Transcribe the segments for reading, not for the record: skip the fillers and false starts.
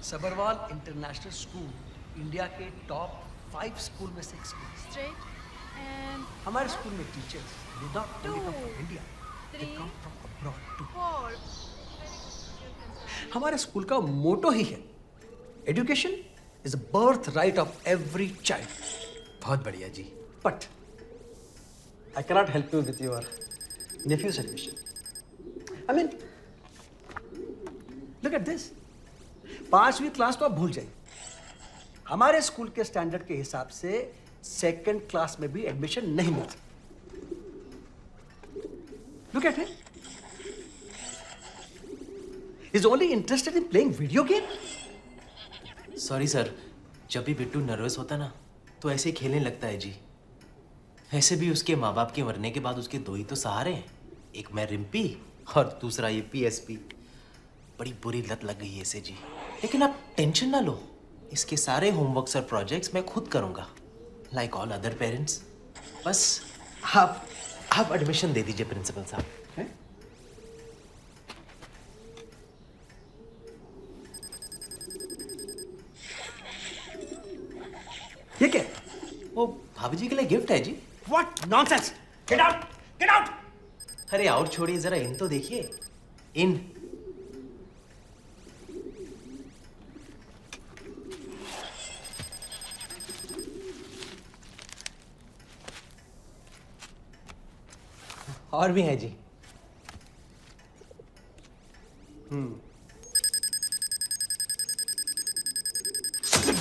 Sabharwal international school India के top 5 school में से एक स्कूल। Straight and हमारे स्कूल में teachers do not only come from 2, India, they 3, come from abroad too. 4. हमारे स्कूल का मोटो ही है education is a birth right of every child. बहुत बढ़िया जी। But I cannot help you with your nephews admission. I mean look at this, 5वीं class तो आप भूल जाइए। हमारे स्कूल के स्टैंडर्ड के हिसाब से 2nd क्लास में भी एडमिशन नहीं मिलता। Look at him, is only interested in playing video game. Sorry sir, जब भी बिट्टू नर्वस होता ना तो ऐसे ही खेलने लगता है जी। ऐसे भी उसके माँ बाप के मरने के बाद उसके 2 ही तो सहारे हैं, एक मैं रिम्पी और दूसरा ये PSP। बड़ी बुरी लत लग गई है इसे जी। लेकिन आप टेंशन ना लो, इसके सारे होमवर्क्स और प्रोजेक्ट्स मैं खुद करूँगा, लाइक ऑल अदर पेरेंट्स। बस आप एडमिशन दे दीजिए प्रिंसिपल साहब। ये क्या? वो भाभी जी के लिए गिफ्ट है जी। What nonsense! Get out! Get out! अरे आउट छोड़िए, जरा इन तो देखिए। इन और भी है जी।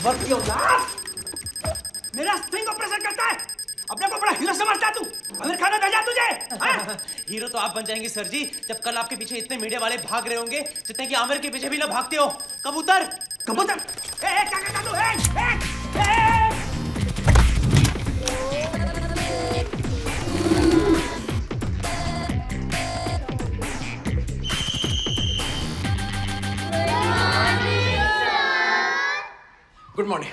Work your laugh! मेरा स्ट्रिंग को प्रेशर करता है। अपने को बड़ा हीरो समझता है तू। अमीर खान ने भेजा तुझे। हाँ? हीरो तो आप बन जाएंगे सर जी, जब कल आपके पीछे इतने मीडिया वाले भाग रहे होंगे जितने कि आमिर के पीछे भी ना भागते हो। कबूतर कबूतर! क्या करता तू? Good morning.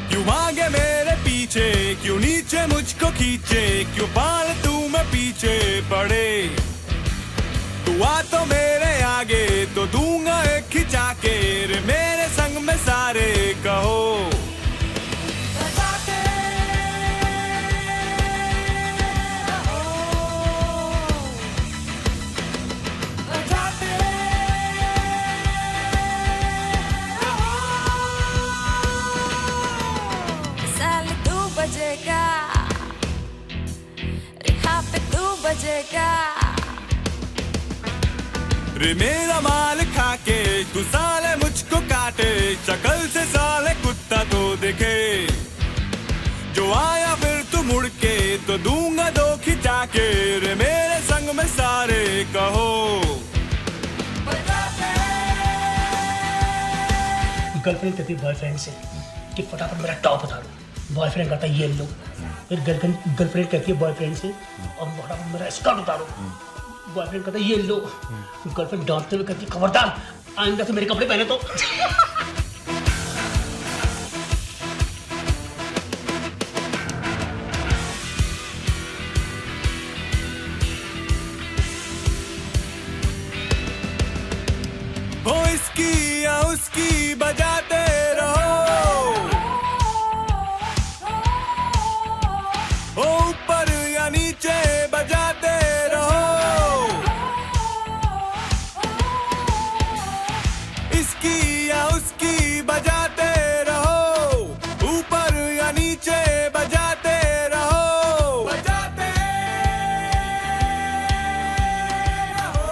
क्यों भागे मेरे पीछे, क्यों नीचे मुझको खींचे, क्यों फालतू में पीछे पड़े। तू आ तो मेरे आगे तो दूंगा एक खिंचा के, रे मेरे संग में सारे कहो। साले 2 बजेगा, यहाँ पे 2 बजेगा। रे मेरा माल खाके तू साले मुझको काटे, शक्ल से साले कुत्ता तो दिखे। जो आया फिर तू मुड़ के तो दूंगा 2 खिंचा के, रे मेरे संग में सारे कहो। गर्लफ्रेंड कहती है बॉयफ्रेंड से कि फटाफट मेरा टॉप उतारो, बॉयफ्रेंड कहता है ये लो। फिर गर्लफ्रेंड कहती है बॉयफ्रेंड से और फटाफट मेरा स्कर्ट उतारो, बॉयफ्रेंड कहता है ये लो। गर्लफ्रेंड डांटते हुए कहती है खबरदार आइंदा से मेरे कपड़े पहने तो। हो इसकी या उसकी बजाते रहो, हो ऊपर या नीचे बजाते रहो। इसकी या उसकी बजाते रहो, ऊपर या नीचे बजाते रहो। बजाते रहो,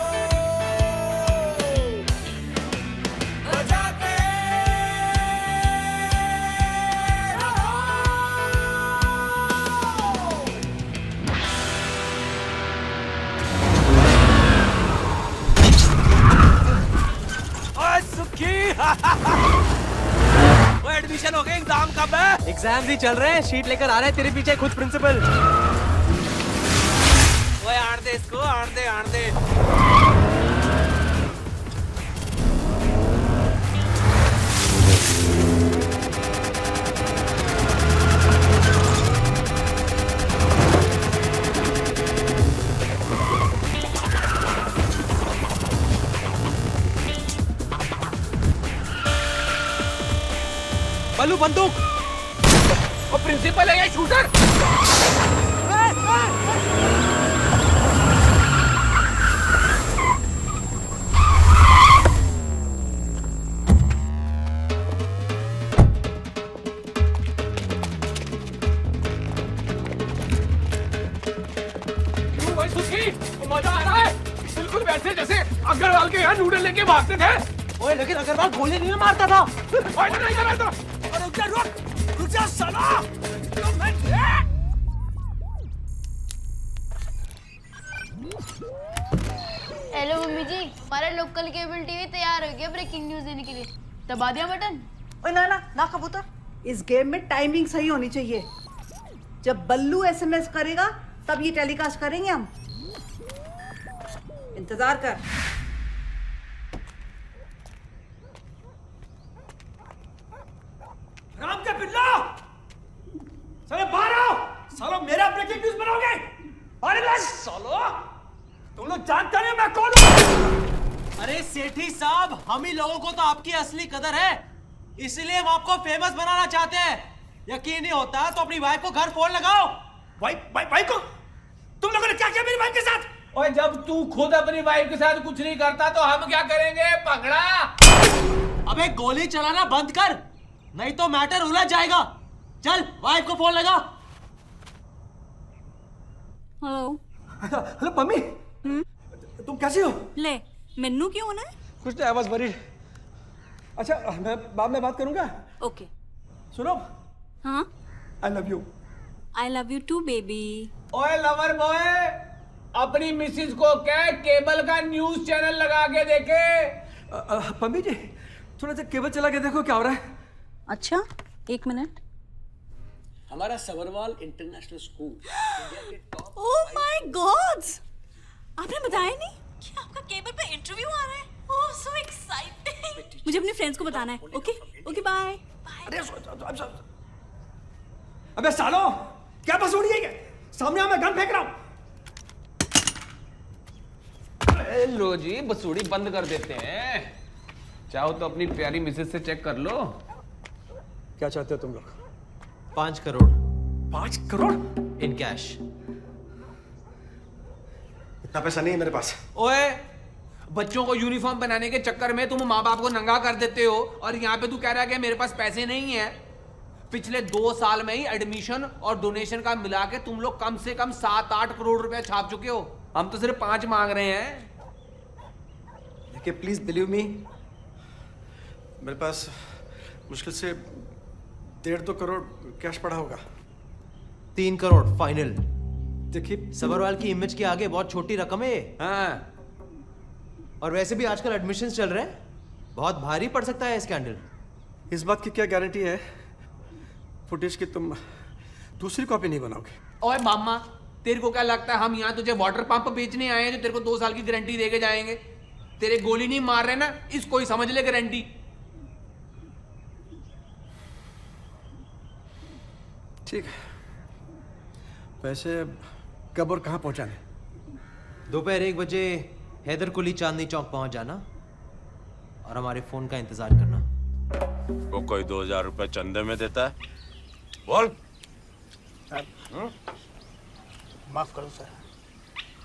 बजाते वो एडमिशन हो गया, एग्जाम कब है? एग्जाम भी चल रहे हैं, शीट लेकर आ रहे हैं तेरे पीछे खुद प्रिंसिपल। ओए आड़ दे इसको, आड़ दे, आड़ दे। बल्लू बंदूक। और प्रिंसिपल है या शूटर? क्यों भाई सुखी? मजा आ रहा है? बिल्कुल वैसे जैसे अग्रवाल के यहाँ नूडल लेके भागते थे। ओए लेकिन अग्रवाल गोली नहीं मारता था। ओए नहीं कर रहा था। अरे रुक जा साला। हेलो मम्मी जी, हमारा लोकल केबल टीवी तैयार हो गया ब्रेकिंग न्यूज देने के लिए। दबा दिया बटन? ओए ना ना ना कबूतर, इस गेम में टाइमिंग सही होनी चाहिए। जब बल्लू एसएमएस करेगा तब ये टेलीकास्ट करेंगे हम। इंतजार कर। राम के बिल्ला, साले बाहर आओ। सालो मेरा ब्रेकिंग न्यूज बनाओगे? अरे ना सालो, तुम लोग जानते नहीं मैं कौन हूँ? अरे सेठी साहब, हम ही लोगों को तो आपकी असली कदर है, इसलिए हम आपको फेमस बनाना चाहते हैं। यकीन नहीं होता तो अपनी वाइफ को घर फोन लगाओ। भाई को तुम लोगों ने क्या किया मेरी वाइफ के साथ? और जब तू खुद अपनी वाइफ के साथ कुछ नहीं करता तो हम क्या करेंगे पगड़ा? अबे गोली चलाना बंद कर, नहीं तो मैटर उलझ जाएगा। चल वाइफ को फोन लगा। हेलो हेलो मम्मी, तुम कैसी हो? ले मेनू क्यों होना है? कुछ नहीं, आई वाज वरीड। अच्छा मैं बाद में बात करूंगा। ओके। सुनो, हाँ, I love you. I love you too baby. ओए लवर बॉय, अपनी मिसिस को कह केबल का न्यूज चैनल लगा के देखे। मम्मी जी थोड़ा सा केबल चला के देखो क्या हो रहा है। अच्छा, एक मिनट। हमारा Sabharwal international school. Oh my God, आपने बताया नहीं कि आपका केबल पे इंटरव्यू आ रहा है? Oh so exciting. मुझे अपने फ्रेंड्स को बताना है। Okay okay, bye. अबे सालो, क्या बस उड़ी है? सामने आ, मैं गन फेंक रहा हूं। लो जी, बसूड़ी बंद कर देते हैं। चाहो तो अपनी प्यारी मिसेस से चेक कर लो। क्या चाहते हो तुम लोग? 5 करोड़ 5 करोड़? In cash. इतना पैसा नहीं है मेरे पास। ओए, बच्चों को यूनिफॉर्म बनाने के चक्कर में तुम माँ बाप को नंगा कर देते हो और यहाँ पे तू कह रहा है कि मेरे पास पैसे नहीं है। पिछले 2 साल में ही एडमिशन और डोनेशन का मिला के तुम लोग कम से कम 7-8 करोड़ रुपए छाप चुके हो। हम तो सिर्फ 5 मांग रहे हैं। देखिए प्लीज बिलीव मी, मेरे पास मुश्किल से 1.5-2 करोड़ कैश पड़ा होगा। 3 करोड़ फाइनल। देखिए सबरवाल की इमेज के आगे बहुत छोटी रकम है ये। हाँ, और वैसे भी आजकल एडमिशन चल रहे हैं, बहुत भारी पड़ सकता है स्कैंडल। इस बात की क्या गारंटी है फुटेज की तुम दूसरी कॉपी नहीं बनाओगे? ओए मामा, तेरे को क्या लगता है हम यहाँ तुझे वाटर पंप बेचने आए हैं जो तेरे को 2 साल की गारंटी देके जाएंगे? तेरे गोली नहीं मार रहे ना, इसको ही समझ ले गारंटी। ठीक है, वैसे कब और कहाँ पहुँचाने? दोपहर 1 बजे हैदर कुली चांदनी चौक पहुंच जाना और हमारे फोन का इंतजार करना। वो कोई 2000 रुपए चंदे में देता है? बोल। माफ करो सर,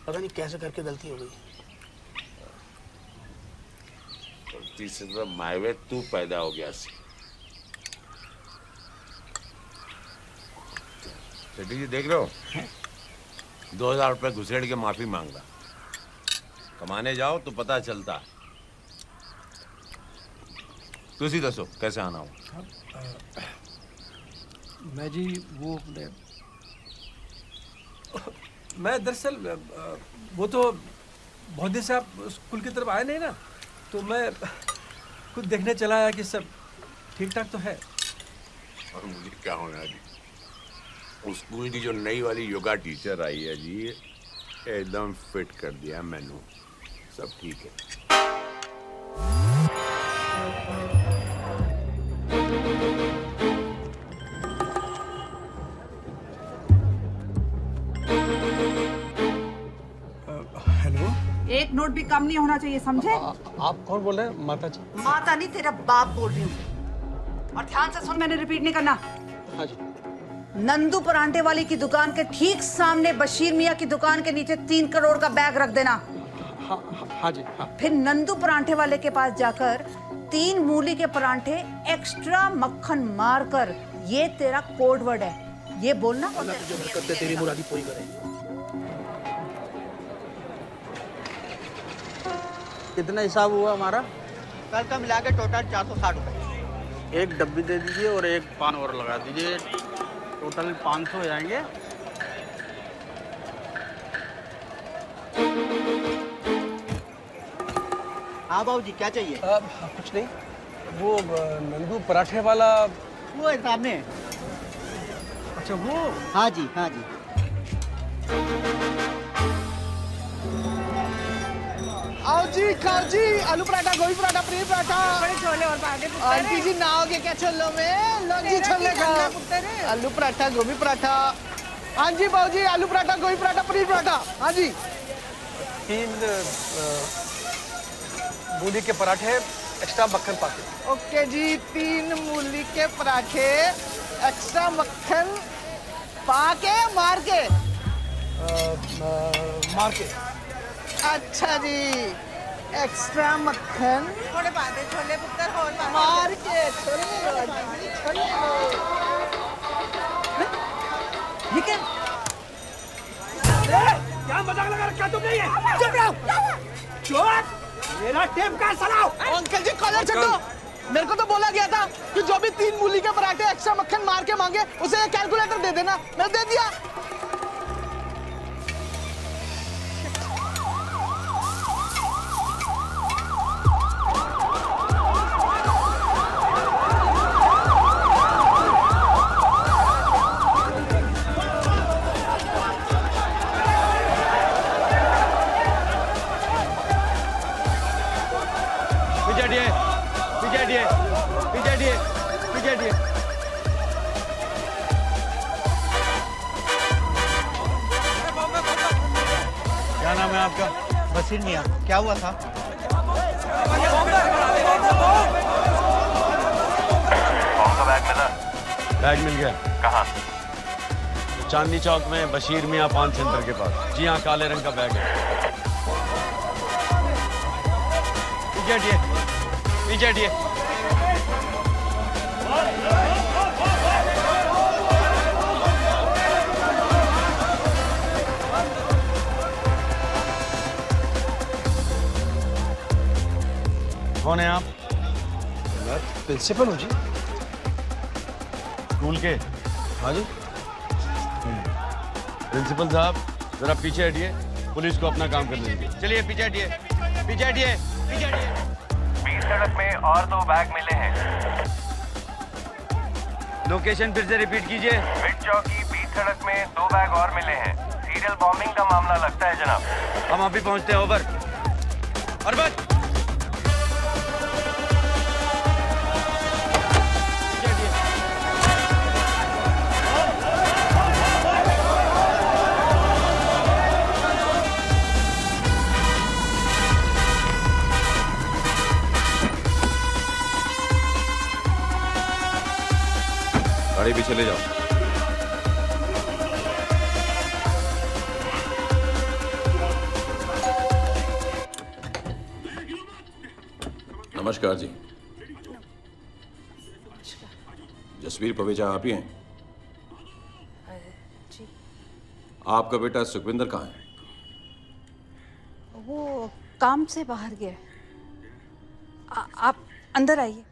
पता नहीं कैसे करके गलती हो गई। गलती से तो मायवे तू पैदा हो गया सी। सेठी जी देख रहे हो, 2000 रुपए घुसेड़ के माफी मांग रहा। कमाने जाओ तो पता चलता। तुसी दसो कैसे आना हो? मैं जी वो मैं दरअसल वो तो बहुत दिन से आप स्कूल की तरफ आए नहीं ना, तो मैं खुद देखने चला आया कि सब ठीक ठाक तो है। और मुझे क्या होना है जी? उस स्कूल की जो नई वाली योगा टीचर आई है जी, एकदम फिट कर दिया मैनू, सब ठीक है। हेलो, एक नोट भी कम नहीं होना चाहिए, समझे? आप कौन बोल रहे हैं? माता जी। माता नहीं, तेरा बाप बोल रही हूँ। और ध्यान से सुन, मैंने रिपीट नहीं करना। हाँ जी। नंदू परांठे वाली की दुकान के ठीक सामने बशीर मियाँ की दुकान के नीचे 3 करोड़ का बैग रख देना। हाँ जी, हाँ। फिर नंदू परांठे वाले के पास जाकर 3 मूली के परांठे एक्स्ट्रा मक्खन मारकर, ये तेरा कोड वर्ड है, ये बोलना। तेरी मुरादी पूरी करे। कितना हिसाब हुआ हमारा? कल का मिला के टोटल 460 रुपए। एक डब्बी दे दीजिए और एक पान और लगा दीजिए, टोटल 500 हो जाएंगे। हाँ बाबू जी, क्या चाहिए? कुछ नहीं, वो नंदू पराठे वाला। वो है सामने। अच्छा, वो। हाँ जी, हाँ जी। आओ जी, खाओ जी, आलू पराठा, गोभी पराठा, पनीर पराठा। छोले और बागे आंटी जी नहाओगे क्या छोलों में? लो जी छोले खाओ। आलू पराठा, गोभी पराठा। हाँ जी बाबू जी, आलू पराठा, गोभी पराठा, पनीर पराठा। हाँ जी। 3 मूली के पराठे एक्स्ट्रा मक्खन पाके। ओके जी, 3 मूली के पराठे एक्स्ट्रा मक्खन पाके मार के। मार के। अच्छा जी, एक्स्ट्रा मक्खन थोड़े बादे छोले पुत्र और मार के छोले छोले। ठीक है। क्या मजाक लगा रखा तुमने ये? चुप रहो। चुप। मेरा टेप का सलाओ। अंकल जी कॉलर छो। मेरे को तो बोला गया था कि जो भी 3 मूली के पराठे एक्स्ट्रा मक्खन मार के मांगे उसे ये कैलकुलेटर दे देना। मैं दे दिया। क्या नाम है आपका? बशीर मियाँ। क्या हुआ था? बैग मिल गया। कहाँ? चांदनी चौक में बशीर मियाँ पान सेंटर के पास। जी हाँ, काले रंग का बैग है। पीछे हटिए, पीछे हटिए। कौन है आप? मैं प्रिंसिपल हूँ जी। स्कूल के? हाँ जी। प्रिंसिपल साहब, जरा पीछे हटिए, पुलिस को अपना काम करने दीजिए। चलिए पीछे हटिए, पीछे हटिए, पीछे हटिए। बीच सड़क में और 2 बैग मिले हैं। लोकेशन फिर से रिपीट कीजिए। मिड चौकी बीच सड़क में 2 बैग और मिले हैं। सीरियल बॉम्बिंग का मामला लगता है जनाब। हम अभी पहुंचते हैं। ओवर। और बस। गाड़ी भी चले जाओ। नमस्कार जी। जसवीर पवेजा आप ही हैं? जी। आपका बेटा सुखविंदर कहाँ है? वो काम से बाहर गया। आप अंदर आइए।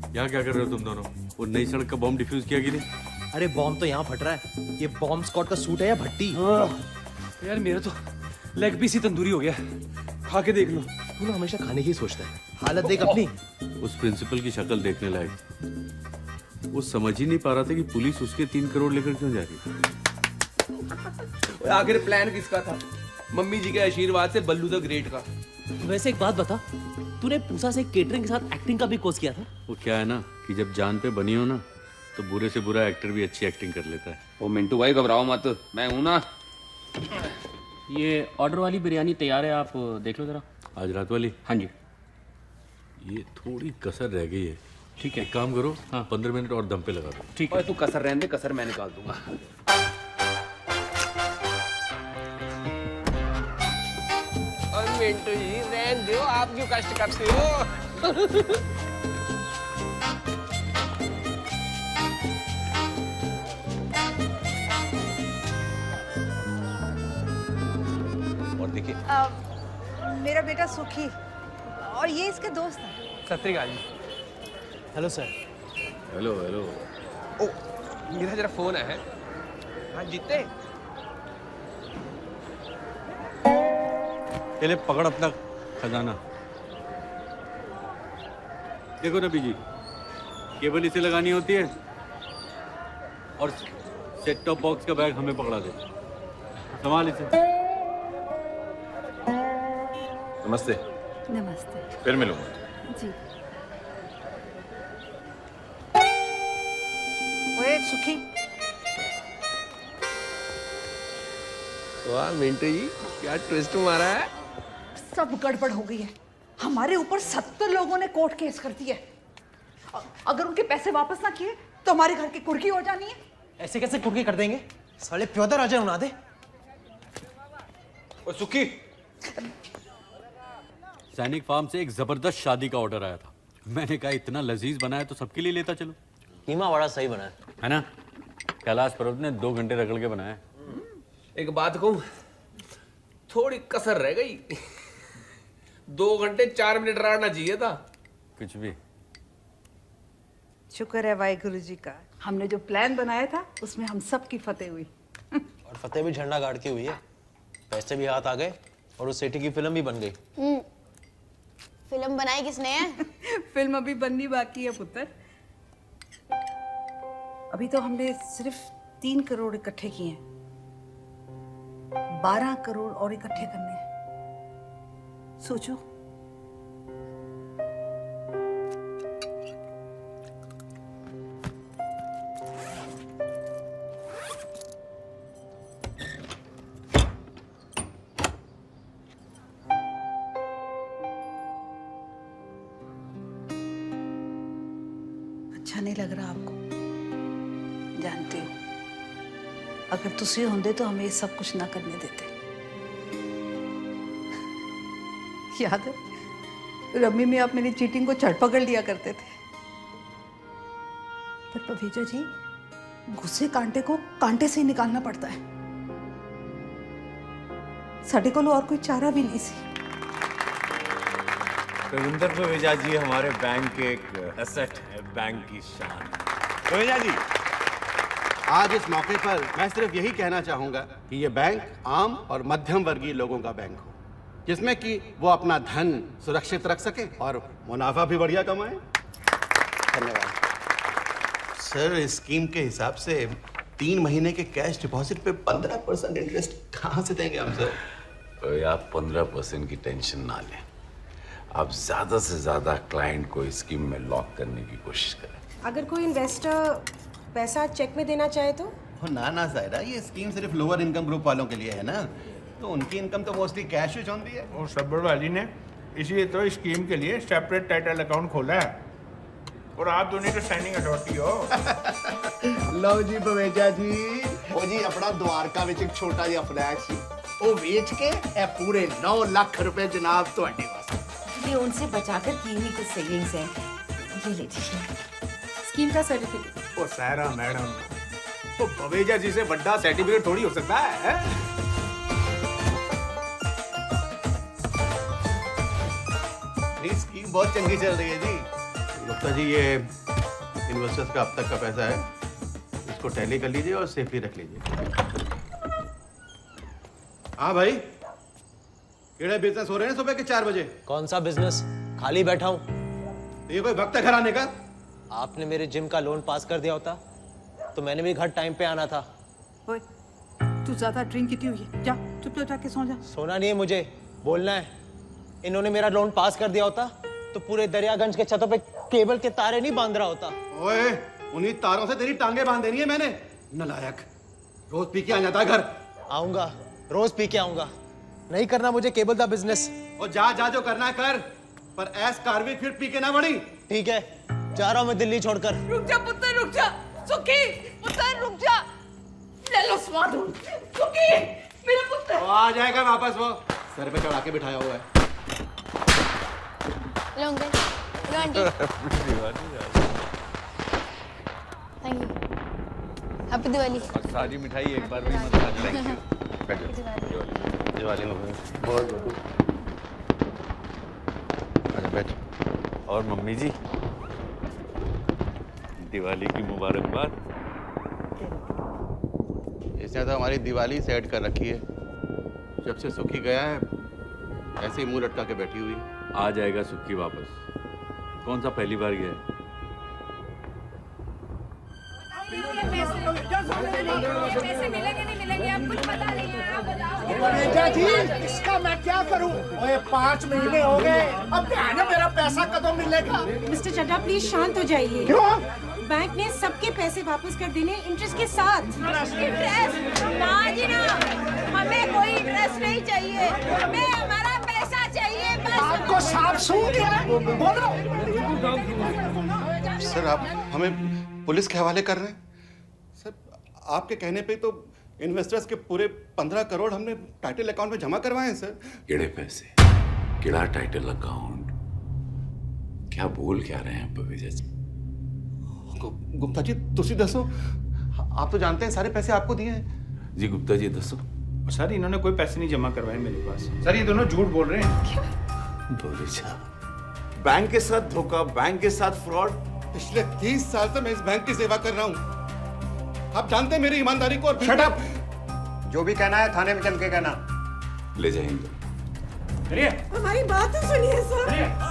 यहाँ क्या कर रहे हो तुम दोनों? वो नई सड़क का बॉम्ब डिफ्यूज किया कि नहीं? अरे बॉम्ब तो यहाँ फट रहा है। ये बॉम्ब स्क्वाड का सूट है या भट्टी? यार मेरा तो लेग पीस ही तंदूरी हो गया। खा के देख लो। तू ना हमेशा खाने की ही सोचता है। हालत देख अपनी। उस प्रिंसिपल की शक्ल देखने लायक। वो समझ ही नहीं पा रहा था कि पुलिस उसके 3 करोड़ लेकर क्यों जा रही। आखिर प्लान किसका था? मम्मी जी के आशीर्वाद से बल्लू द ग्रेट का। वैसे एक बात बता, तूने पूसा से केटरिंग के साथ एक्टिंग का भी कोर्स किया था? वो क्या है ना कि जब जान पे बनी हो ना तो बुरे से बुरा एक्टर भी अच्छी एक्टिंग कर लेता है। ओ मिंटू भाई घबराओ मत, मैं हूं ना। ये ऑर्डर वाली बिरयानी तैयार है, आप देख लो जरा। आज रात वाली? हाँ जी। ये थोड़ी कसर रह गई है। ठीक है, एक काम करो, हाँ 15 मिनट और दम पे लगा दो। ठीक है। तू कसर रहने दे, कसर मैं निकाल दूंगा। मिंटू जी रहने दो, आप क्यों कष्ट करते हो? और देखिए मेरा बेटा सुखी और ये इसके दोस्त हैं। सत श्री अकाल जी। Hello sir. Hello hello. ओ मेरा जरा फोन है। हाँ जीते। पहले पकड़ अपना खजाना। देखो नबी जी, केबल इसे लगानी होती है और सेट टॉप बॉक्स का बैग हमें पकड़ा दे। संभाल इसे। नमस्ते। नमस्ते। फिर मिलूंगा। जी। ओए सुखी, वाह मिंटू जी क्या ट्विस्ट मारा है। सब गड़बड़ हो गई है। हमारे ऊपर 70 लोगों ने कोर्ट केस कर दिया है। अगर उनके पैसे वापस ना किए तो हमारे घर की कुर्की हो जानी है। ऐसे कैसे कुर्की कर देंगे? साले प्योदा राजा उड़ा दे। ओ सुखी, सैनिक फार्म से एक जबरदस्त शादी का ऑर्डर आया था। मैंने कहा इतना लजीज बनाया तो सबके लिए लेता चलो। कीमा बड़ा सही बना है ना? कैलाश पर्वत ने 2 घंटे रगड़ के बनाया। एक बात कहूं, थोड़ी कसर रह गई। 2 घंटे 4 मिनट रखना चाहिए था। कुछ भी। शुक्र है वाहिगुरु जी का, हमने जो प्लान बनाया था उसमें हम सब की फतेह हुई। और फतेह भी झंडा गाड़ के हुई है। पैसे भी हाथ आ गए और उस सेठी की फिल्म भी बन गई। फिल्म बनाई किसने है? फिल्म अभी बननी बाकी है पुत्र। अभी तो हमने सिर्फ 3 करोड़ इकट्ठे किए हैं। 12 करोड़ और इकट्ठे करने हैं। सोचो। अच्छा नहीं लग रहा आपको? जानती हूँ, अगर तुसी होंदे तो हमें ये सब कुछ ना करने देते। याद है रम्मी में आप मेरी चीटिंग को झट पकड़ लिया करते थे। पर पवेजा जी, गुस्से कांटे को कांटे से ही निकालना पड़ता है। साडे को और कोई चारा भी नहीं सी। रविंदर पवेजा जी हमारे बैंक के एक एसेट है, बैंक की शान। पवेजा जी, आज इस मौके पर मैं सिर्फ यही कहना चाहूंगा कि ये बैंक आम और मध्यम वर्गीय लोगों का बैंक हो, जिसमें कि वो अपना धन सुरक्षित रख सके और मुनाफा भी बढ़िया कमाए। धन्यवाद सर। इस स्कीम के हिसाब से 3 महीने के कैश डिपॉजिट पे 15% इंटरेस्ट कहाँ से देंगे हम सर? आप 15% की टेंशन ना लें। आप ज्यादा से ज्यादा क्लाइंट को इस स्कीम में लॉक करने की कोशिश करें। अगर कोई इन्वेस्टर पैसा चेक में देना चाहे तो? ना ना सायरा, ये स्कीम सिर्फ लोअर इनकम ग्रुप वालों के लिए है ना, तो उनकी इनकम तो मोस्टली कैश ही होती है। और सब्बर वाली ने इसलिए तो स्कीम के लिए सेपरेट टाइटल अकाउंट खोला है और आप दोनों तो साइनिंग अथॉरिटी हो। लो जी पवेजा जी, वो जी अपना द्वारका में एक छोटा जिहा फ्लैट सी वो बेच के ए पूरे 9 लाख रुपए जनाब ਤੁਹਾਡੇ वास्ते। ये उनसे बचाकर की हुई कुछ सेविंग्स है, ये ले लीजिए स्कीम का सर्टिफिकेट। ओ सायरा मैडम, तो पवेजा जी से बड़ा सर्टिफिकेट थोड़ी हो सकता है? ये स्कीम बहुत चंगी चल रही है जी। गुप्ता जी, ये इन्वेस्टर्स का अब तक का पैसा है, इसको टैली कर लीजिए और सेफली रख लीजिए। हाँ भाई, केड़ा बिजनेस हो रहे हैं सुबह के 4 बजे? कौन सा बिजनेस? खाली बैठा हूँ। ये कोई वक्त है घर आने का? आपने मेरे जिम का लोन पास कर दिया होता तो मैंने भी घर टाइम पे आना था। ओए, तू ज्यादा ड्रिंक की हुई है, जा चुपचाप जाके सो जा। सोना नहीं है मुझे, बोलना है। इन्होंने मेरा लोन पास कर दिया होता तो पूरे दरियागंज के छतों पे केबल के तारे नहीं बांध रहा होता। ओए, उन्हीं तारों से तेरी टांगे बांध देनी है मैंने। नालायक, रोज पी के आ जाता है घर। आऊंगा, रोज पी के आऊंगा। नहीं करना मुझे केबल का बिजनेस। और जा जा जो करना है कर, पर ऐस कारवी फिर पी के ना बढ़ी। ठीक है, जा रहा हूं मैं दिल्ली छोड़कर। रुक जा पुत्र, रुक जा। सुखी पुत्र, रुक जा। ले लो स्वाद। सुखी मेरा पुत्र। वो आ जाएगा वापस, वो सर पे चढ़ा के बिठाया हुआ है। लो अंकल, लो aunty. Thank you. Happy Diwali. सारी मिठाई एक बार में मत खा। Thank you. दिवाली मुबारक। बहुत बहुत। अच्छा बैठ। और मम्मी जी, दिवाली की मुबारकबाद। इसने तो हमारी दिवाली सेट कर रखी है। जब से सुखी गया है ऐसे ही मुंह लटका के बैठी हुई। आ जाएगा सुखी वापस। कौन सा पहली बार गया है? पैसे मिलेंगे नहीं मिलेंगे आप कुछ पता नहीं है, आप बताओ। मैनेजर जी, इसका मैं क्या करूं? ओए 5 महीने हो गए, अब ध्यान है मेरा पैसा कਦੋਂ मिलेगा? मिस्टर चड्ढा प्लीज शांत हो जाइए। क्यों? बैंक ने सबके पैसे वापस कर देने इंटरेस्ट के साथ। इंटरेस्ट? ना जी ना, हमें कोई इंटरेस्ट नहीं चाहिए, हमें हमारा पैसा चाहिए बस। आपको साफ सूंघ गया? बोलो। सर आप हमें पुलिस के हवाले कर रहे हैं? सर आपके कहने पे तो इन्वेस्टर्स के पूरे 15 करोड़ हमने टाइटल अकाउंट में जमा करवाए हैं सर। किड़े पैसे, किड़ा टाइटल अकाउंट, क्या बोल क्या रहे हैं बवेजा जी? गुप्ता जी तुसी दसो, आप तो जानते हैं सारे पैसे आपको दिए हैं। जी गुप्ता जी दसो। सर इन्होंने कोई पैसे नहीं जमा करवाए मेरे पास। सर ये दोनों झूठ बोल रहे हैं। बवेजा, बैंक के साथ धोखा, बैंक के साथ फ्रॉड। पिछले 30 साल से मैं इस बैंक की सेवा कर रहा हूँ। आप जानते हैं मेरी ईमानदारी को। Shut up! जो भी कहना है थाने में चल के कहना। ले जाएंगे। अरे हमारी बात तो सुनिए सर।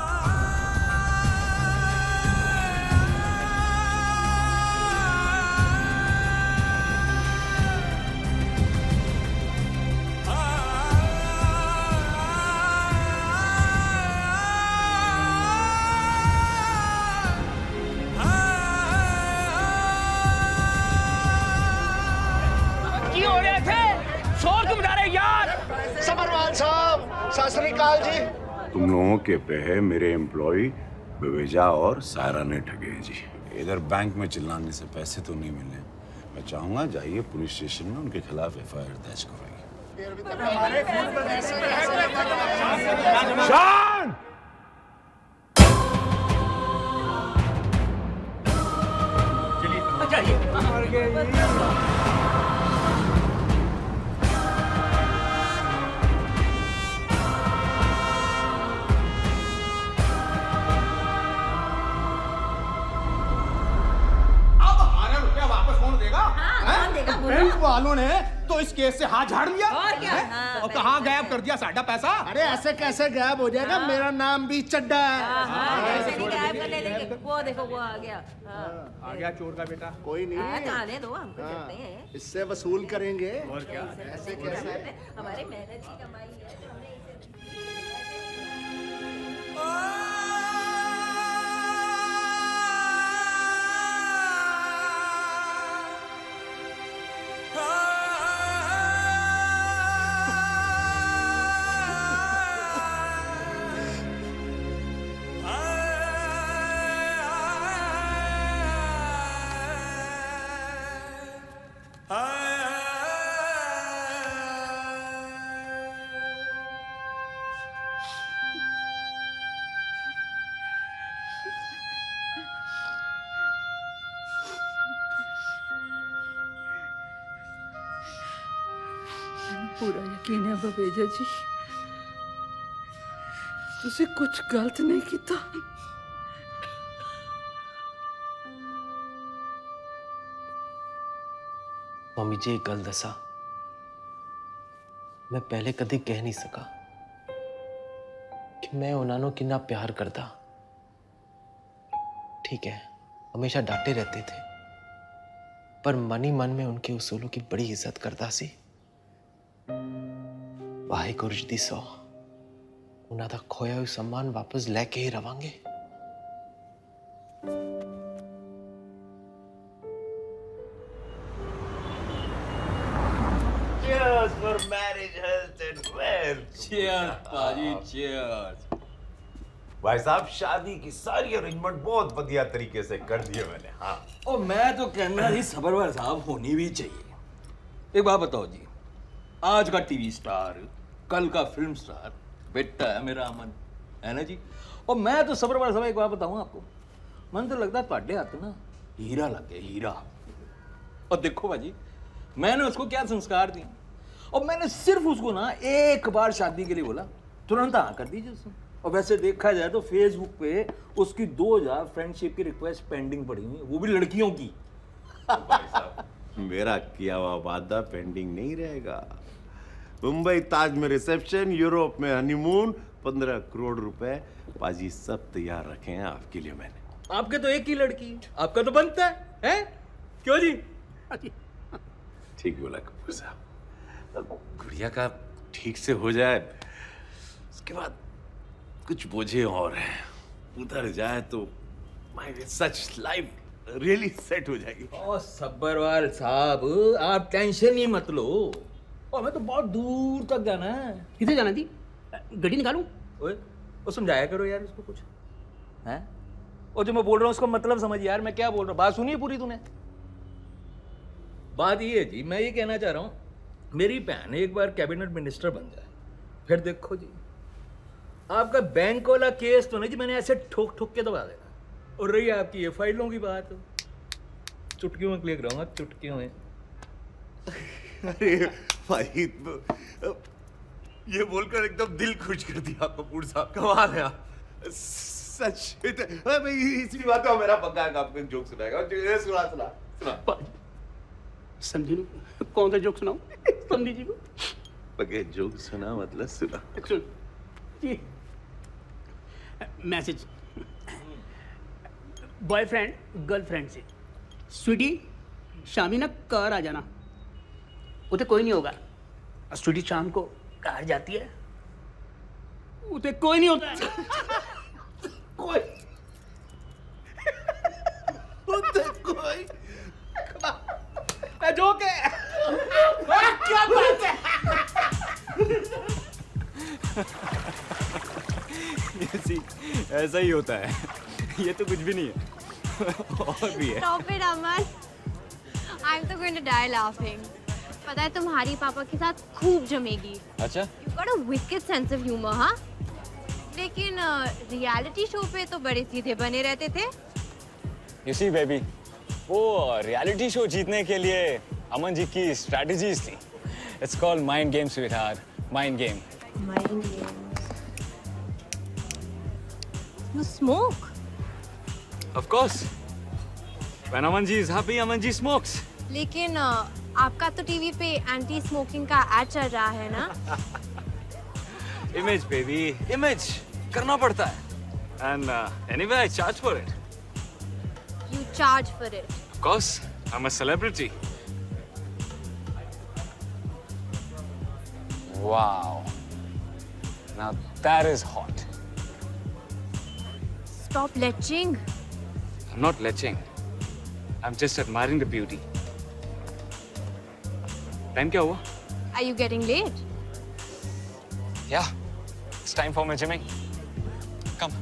समरवाल साहब, सत श्री अकाल जी। तुम लोगों के पे मेरे एम्प्लॉय बवेजा और सायरा ने ठगे हैं जी। इधर बैंक में चिल्लाने से पैसे तो नहीं मिले। मैं चाहूंगा जाइए पुलिस स्टेशन में उनके खिलाफ FIR दर्ज करवाइए। बैंक वालों ने तो इस केस से हाथ झाड़ लिया। और क्या? और कहाँ गायब कर दिया साडा पैसा? अरे ऐसे कैसे गायब हो जाएगा? मेरा नाम भी चड्डा है। ऐसे नहीं गायब करने देंगे। वो देखो वो आ गया। आ गया चोर का बेटा। कोई नहीं, आने दो, हम कुछ करते हैं। इससे वसूल करेंगे। और क्या? ऐसे कैसे? हमारी मेहनत की कमाई है जो हमने इसे पूरा यकीन है बवेजा जी, तुसी कुछ गलत नहीं किया। मम्मी जी एक गल दसा, मैं पहले कभी कह नहीं सका कि मैं उन्होंने कितना प्यार करता। ठीक है, हमेशा डांटे रहते थे, पर मन ही मन में उनके उसूलों की बड़ी इज्जत करता सी। वाहिगुरु जी दी सौ उन्हां दा खोया हुआ सम्मान वापस लेके ही रवांगे। Cheers for marriage, health and wealth. Cheers, पाजी, cheers. भाई साहब शादी की सारी अरेंजमेंट बहुत बढ़िया तरीके से कर दिए मैंने। हाँ। और मैं तो कहना जी सबरवार साहब होनी भी चाहिए। एक बात बताओ जी, आज का टीवी स्टार, कल का फिल्म स्टार बेटा है मेरा अमन, है ना जी। और मैं तो सबरवार साहब एक बात बताऊं आपको, मन तो लगता है ਤੁਹਾਡੇ हाथ ना हीरा लग गया, हीरा। और देखो भाजी, मैंने उसको क्या संस्कार दिए, और मैंने सिर्फ उसको ना एक बार शादी के लिए बोला, तुरंत हाँ कर दीजिए उसने। और वैसे देखा जाए तो फेसबुक पे उसकी 2000 फ्रेंडशिप की रिक्वेस्ट पेंडिंग पड़ी हुई है, वो भी लड़कियों की। भाई साहब, मेरा किया हुआ वादा पेंडिंग नहीं रहेगा। मुंबई ताज में रिसेप्शन, यूरोप में हनीमून, 15 करोड़ रुपए पाजी सब तैयार रखे हैं आपके लिए मैंने। आपके तो एक ही लड़की, आपका तो बनता है? क्यों जी? ठीक बोला कपूर साहब। गुड़िया का ठीक से हो जाए, उसके बाद कुछ बोझे और हैं, उधर जाए तो my such life really set हो जाएगी। ओ सब्बरवाल साहब, आप टेंशन ही मत लो। और मैं तो बहुत दूर तक जाना है। किधर जाना थी? गड्डी निकालूं? ओए, वो समझाया करो यार उसको कुछ, हैं? और जो मैं बोल रहा हूँ उसका मतलब समझ यार, मैं क्या बोल रहा हूँ, बात सुनिए पूरी तूने। बात ये है जी, मैं ये कहना चाह रहा हूँ, मेरी बहन एक बार कैबिनेट मिनिस्टर बन जाए, फिर देखो जी, आपका बैंक वाला केस तो नहीं जी मैंने ऐसे ठोक ठोक के दबा देना। और रही आपकी ये फाइलों की बात, चुटकियों में क्लिक रहूंगा, चुटकियों में। अरे भाई, ये बोलकर एकदम दिल खुश कर दिया कपूर साहब, कमाल है आप। सच इसी बात का मेरा पक्का है, आपको एक जोक सुनाएगा। सुना समझी लो कौन सा जोक सुनाऊं? समझी जी को पक्के जोक सुना मतलब सुना। सुन जी, मैसेज बॉयफ्रेंड गर्लफ्रेंड से, स्वीटी शामी ना घर आ जाना, उसे कोई नहीं होगा। स्वीटी शाम को घर जाती है, उसे कोई नहीं होता है। कोई कोई जोक है। क्या बात है? ऐसा ही होता है, ये तो कुछ भी नहीं है। और भी है। Stop it, Aman. I'm so going to die laughing. पता है तुम्हारी पापा के साथ खूब जमेगी। अच्छा? You got a wicked sense of humor, हाँ? लेकिन रियलिटी शो पे तो बड़े सीधे बने रहते थे। You see, baby, वो रियलिटी शो जीतने के लिए अमन जी की स्ट्रैटेजीज थी। It's called mind games, sweetheart. Mind game. Mind games. You smoke? Of course. When Aman ji is happy, Aman ji smokes. लेकिन आपका तो टीवी पे एंटी स्मोकिंग का एड चल रहा है ना? Image, baby. Image. करना पड़ता है. And anyway, I charge for it. You charge for it. Of course. I'm a celebrity. Wow. Now that is hot. Stop leching. I'm not leching. I'm just admiring the beauty. Time क्या हुआ? Are you getting late? Yeah. It's time for my gymming. Come.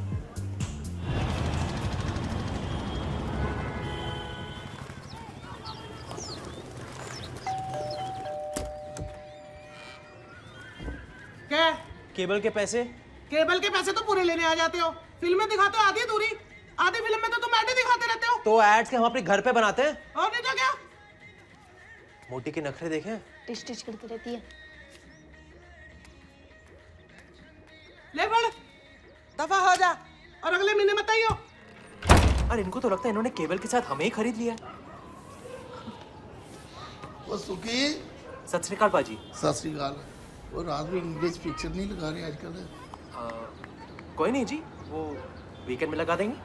क्या? Cable के पैसे? Cable के पैसे तो पूरे लेने आ जाते हो, फिल्में दिखाते हो आधी अधूरी, आधी फिल्म में तो तुम ऐड ही दिखाते रहते हो। तो एड्स के हम अपने घर पे बनाते हैं। और नहीं तो क्या? मोटी के नखरे देखे? टिच टिच करती रहती है। ले बड़, दफा हो जा और अगले महीने मत आइयो। अरे इनको तो लगता है इन्होंने केबल के साथ हमें ही खरीद लिया। वो सुखी। सत श्री अकाल पाजी। सत श्री अकाल। वो रात में इंग्लिश पिक्चर नहीं लगा रहे आजकल? कोई नहीं जी, वो वीकेंड में लगा देंगे।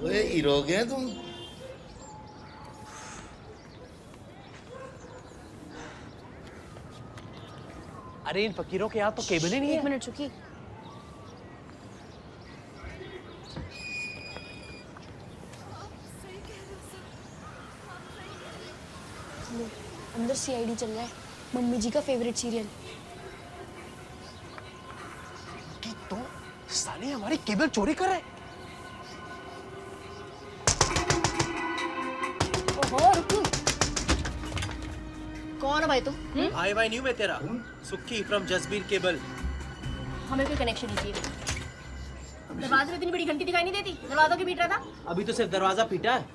ओए हीरो गए तुम? अरे इन फकीरों के यहाँ तो केबल ही नहीं है। एक मिनट रुकी। अंदर सीआईडी चल रहा है, मम्मी जी का फेवरेट सीरियल। तो साले हमारी केबल चोरी कर रहे हैं। ओहो रुको। कौन है भाई तुम? भाई भाई नहीं हूँ मैं तेरा, सुक्की फ्रॉम जसबीर केबल। हमें कोई कनेक्शन नहीं चाहिए। दरवाजे में इतनी बड़ी घंटी दिखाई नहीं देती, दरवाजा क्यों पीट रहा था? अभी तो सिर्फ दरवाजा पीटा है,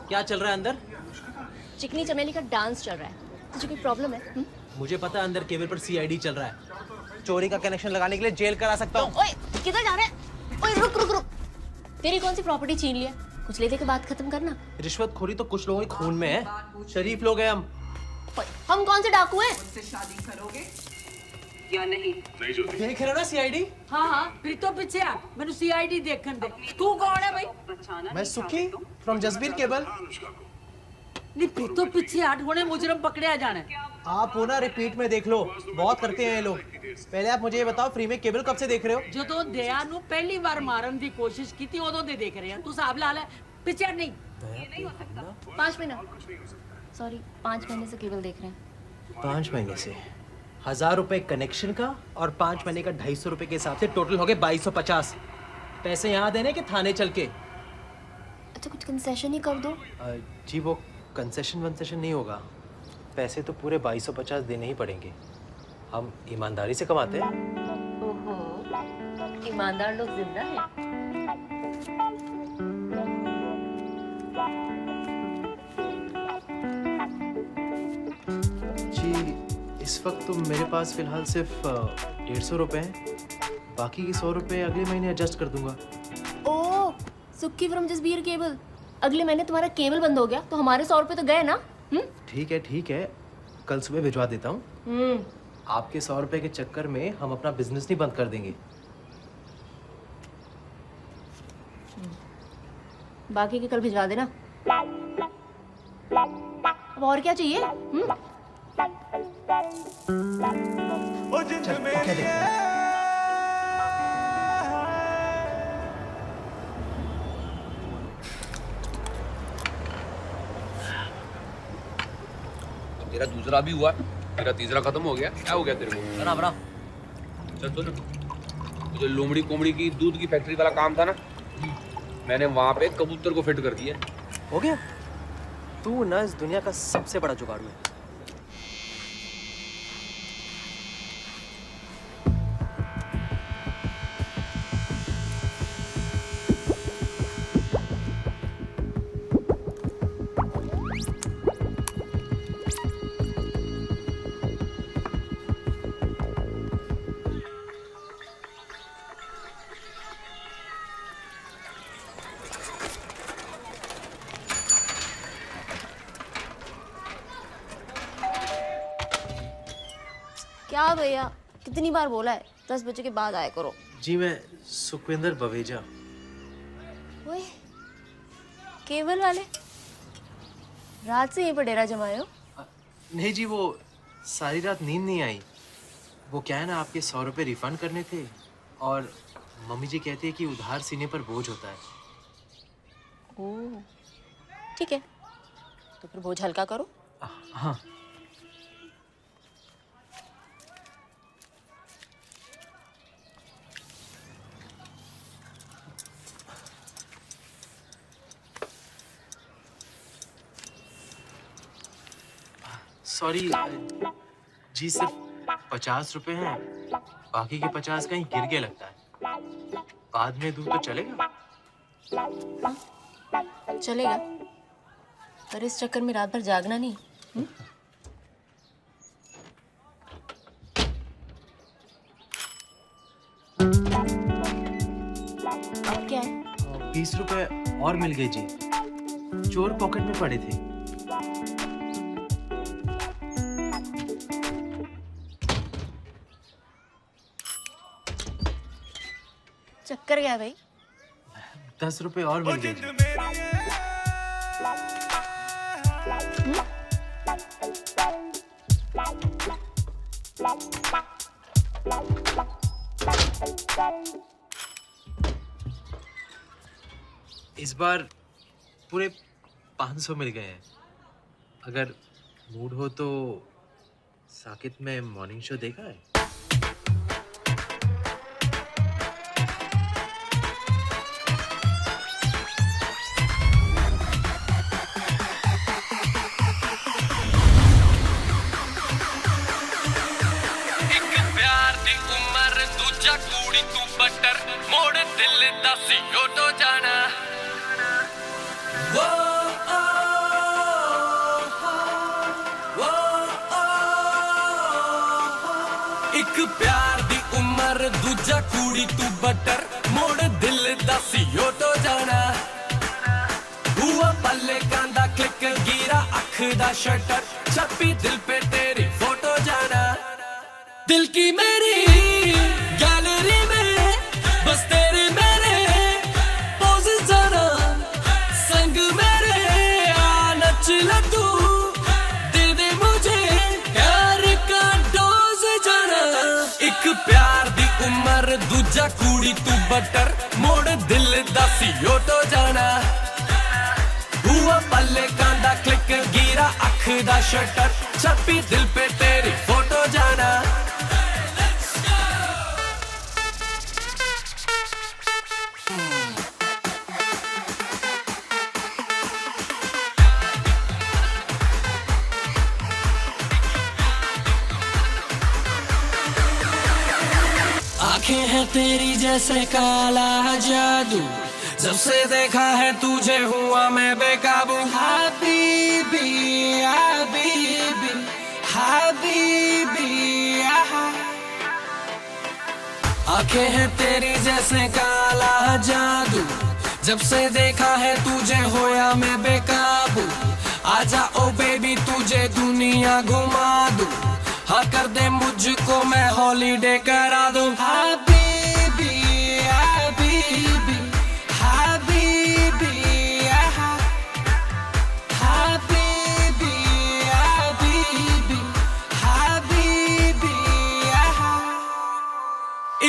क्या चल रहा है अंदर? चिकनी चमेली का डांस चल रहा है। तुझे कोई प्रॉब्लम है? मुझे पता है अंदर केबल पर सीआईडी चल रहा है। चोरी का कनेक्शन लगाने के लिए जेल करा सकता हूँ। ओए किधर जा रहे हैं? ओए रुक रुक रुक। तेरी कौन सी प्रॉपर्टी छीन लिया? कुछ लेते के बात खत्म करना। रिश्वतखोरी तो कुछ लोगों के खून में है, शरीफ लोग हैं हम। हम कौन से डाकू हैं? मुझसे शादी करोगे या नहीं? देख रहे हो ना सीआईडी? हाँ हाँ फिर तो पीछे आ, मैंने सीआईडी देखने दे। तू कौन है भाई? मैं सुखी फ्रॉम जसबीर केबल। नहीं फिर तो पीछे हट, होने मुजरम पकड़े आ जाने। आप वो ना रिपीट में देख लो, बहुत करते हैं ये लोग। पहले आप मुझे ये बताओ, फ्री में केबल कब से देख रहे हो? जो तो दया नु पहली बार मारन की कोशिश की थी उदों दे देख रहे हैं। तू साहब लाल है, पीछे हट। नहीं ये नहीं हो सकता। 5 महीना सॉरी 5 महीने से केबल देख रहे हैं। 5 महीने से 1000 रुपए कनेक्शन का और 5 महीने का 250 रुपए के हिसाब से टोटल हो गए 2250। पैसे यहाँ देने के थाने चल के? अच्छा कुछ कंसेशन ही कर दो। जी वो कंसेशन वंसेशन नहीं होगा, पैसे तो पूरे 2250 देने ही पड़ेंगे। हम ईमानदारी से कमाते हैं। ओहो ईमानदार लोग जिंदा हैं। जी इस वक्त तो मेरे पास फिलहाल सिर्फ 150 रुपए हैं, बाकी के 100 रुपए अगले महीने एडजस्ट कर दूंगा। ओ सुक्की फ्रॉम जसबीर केबल। अगले महीने तुम्हारा केबल बंद हो गया तो हमारे 100 रुपए तो गए ना? ठीक है, कल सुबह भिजवा देता हूँ। आपके 100 रुपए के चक्कर में हम अपना बिजनेस नहीं बंद कर देंगे। बाकी के कल भिजवा देना। अब और क्या चाहिए? चल, क्या देखते हैं? तेरा दूसरा भी हुआ, तेरा तीसरा खत्म हो गया। क्या हो गया तेरे को? बना बना। चल सुन, जो लोमड़ी कोमड़ी की दूध की फैक्ट्री वाला काम था ना, मैंने वहां पे कबूतर को फिट कर दिया। हो गया? तू ना इस दुनिया का सबसे बड़ा जुगाड़ू है। क्या भैया कितनी बार बोला है 10 बजे के बाद आया करो। जी मैं सुखविंदर बवेजा। ओए केबल वाले रात से यहीं पर डेरा जमाए हो? नहीं जी, वो सारी रात नींद नहीं आई। वो क्या है ना, आपके 100 रुपए रिफंड करने थे और मम्मी जी कहती है कि उधार सीने पर बोझ होता है। ओह ठीक है, तो फिर बोझ हल्का करो। हाँ सॉरी जी, सिर्फ 50 रुपए हैं, बाकी के 50 कहीं गिर गया लगता है। बाद में दूँ तो चलेगा? चलेगा, पर इस चक्कर में रात भर जागना नहीं। अब क्या है? 20 रुपए और मिल गए जी, चोर पॉकेट में पड़े थे। चक्कर क्या है भाई? 10 रुपए और मिल गए जी। इस बार पूरे 500 मिल गए हैं। अगर मूड हो तो साकित में मॉर्निंग शो देखा है? कुड़ी तू बटर मोड़ दिल दा सीओ तो जाना वो एक प्यार दी उम्र दूजा कुड़ी तू बटर मोड़ दिल दा सीओ तो जाना हुआ पल्ले कांदा क्लिक गिरा अख दा शटर छपी दिल पे तेरी फोटो जाना दिल की मेरी गैलरी में बस तेरे मेरे पोजेस जाना संग मेरे आ नच ले तू दे दे मुझे प्यार का डोज जाना एक प्यार दी उम्र दूजा कुड़ी तू बटर मोड़ दिल दा सीओ तो जाना हुआ पल्ले कांदा क्लिक गिरा अख दा शटर छपी दिल पे तेरी फोटो जाना आंखें हैं तेरी जैसे काला जादू जब से देखा है तुझे हुआ मैं बेकाबू हबीबी हबीबी हबीबी आंखें हैं तेरी जैसे काला जादू जब से देखा है तुझे होया मैं बेकाबू आजा ओ बेबी तुझे दुनिया घुमा दूं हाँ कर दे मुझको मैं हॉलीडे करा दूं हबीबी हबीबी हबीबी हबीबी हबीबी हबीबी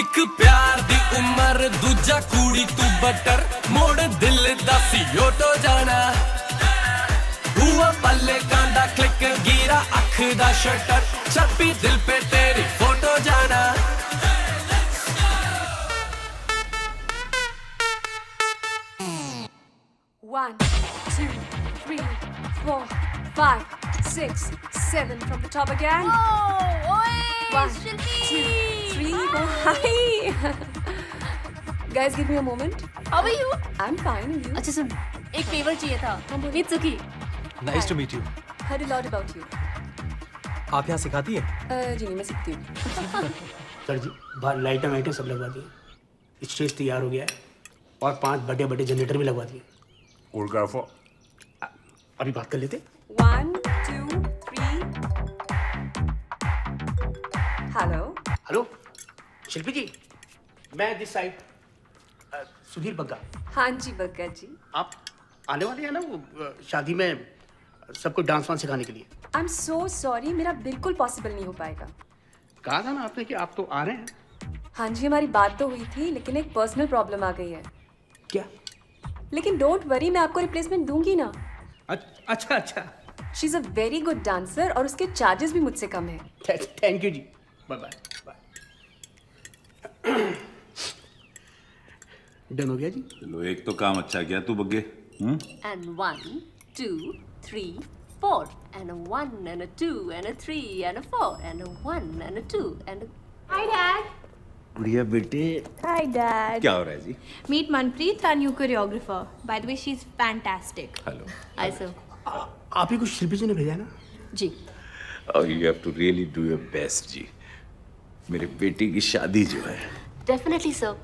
एक प्यार दी उम्र दूजा कुड़ी तू बटर मोड़ दिल दा सीओ तो जाना हुआ पल्ले कांदा क्लिक गिरा अख दा शटर छपी दिल पे तेरी फोटो जाना One, 2, 3, 4, 5, 6, 7 from the top again. Oh, oi, 1, 2, 3, 4. Hi. Guys, give me a moment. How are you? I'm fine. And you? अच्छा सुन, एक फेवर चाहिए था. Meet Suki. Nice to meet you. Heard a lot about you. आप यहाँ सिखाती हैं? जी नहीं, मैं सीखती हूँ. सर जी, बाहर लाइटें वाइटें सब लगवा दिए, स्टेज तैयार हो गया है और 5 बड़े बड़े जनरेटर भी लगवा दिए. अभी बात कर लेते. 1, 2, 3. हेलो. हेलो, शिल्पी जी, मैं दिस साइड सुधीर बग्गा. हाँ जी बग्गा जी. आप आने वाले हैं ना वो शादी में सबको डांस वांस सिखाने के लिए? आई एम सो सॉरी, मेरा बिल्कुल पॉसिबल नहीं हो पाएगा. कहा था ना आपने कि आप तो आ रहे हैं. हाँ जी, हमारी बात तो हुई थी लेकिन एक पर्सनल प्रॉब्लम आ गई है. क्या? लेकिन डोंट वरी, मैं आपको रिप्लेसमेंट दूंगी ना. अच्छा अच्छा. She is a very good dancer और उसके चार्जेस भी मुझसे कम है. थैंक यू जी. Bye bye. डन हो गया जी. लो एक तो काम अच्छा किया तू बग्गे. And 1, 2, 3, 4 and a 1 and a 2 and a 3 and a 4 and a 1 and a 2 and a... Hi, Dad. बढ़िया बेटे. Hi, Dad. क्या हो रहा है जी? Meet Manpreet, our new choreographer. By the way, she's fantastic. Hello. Hi, sir. आप ही को शिल्पी जी ने भेजा ना? जी. Oh, you have to really do your best जी. मेरे बेटे की शादी जो है. Definitely, sir.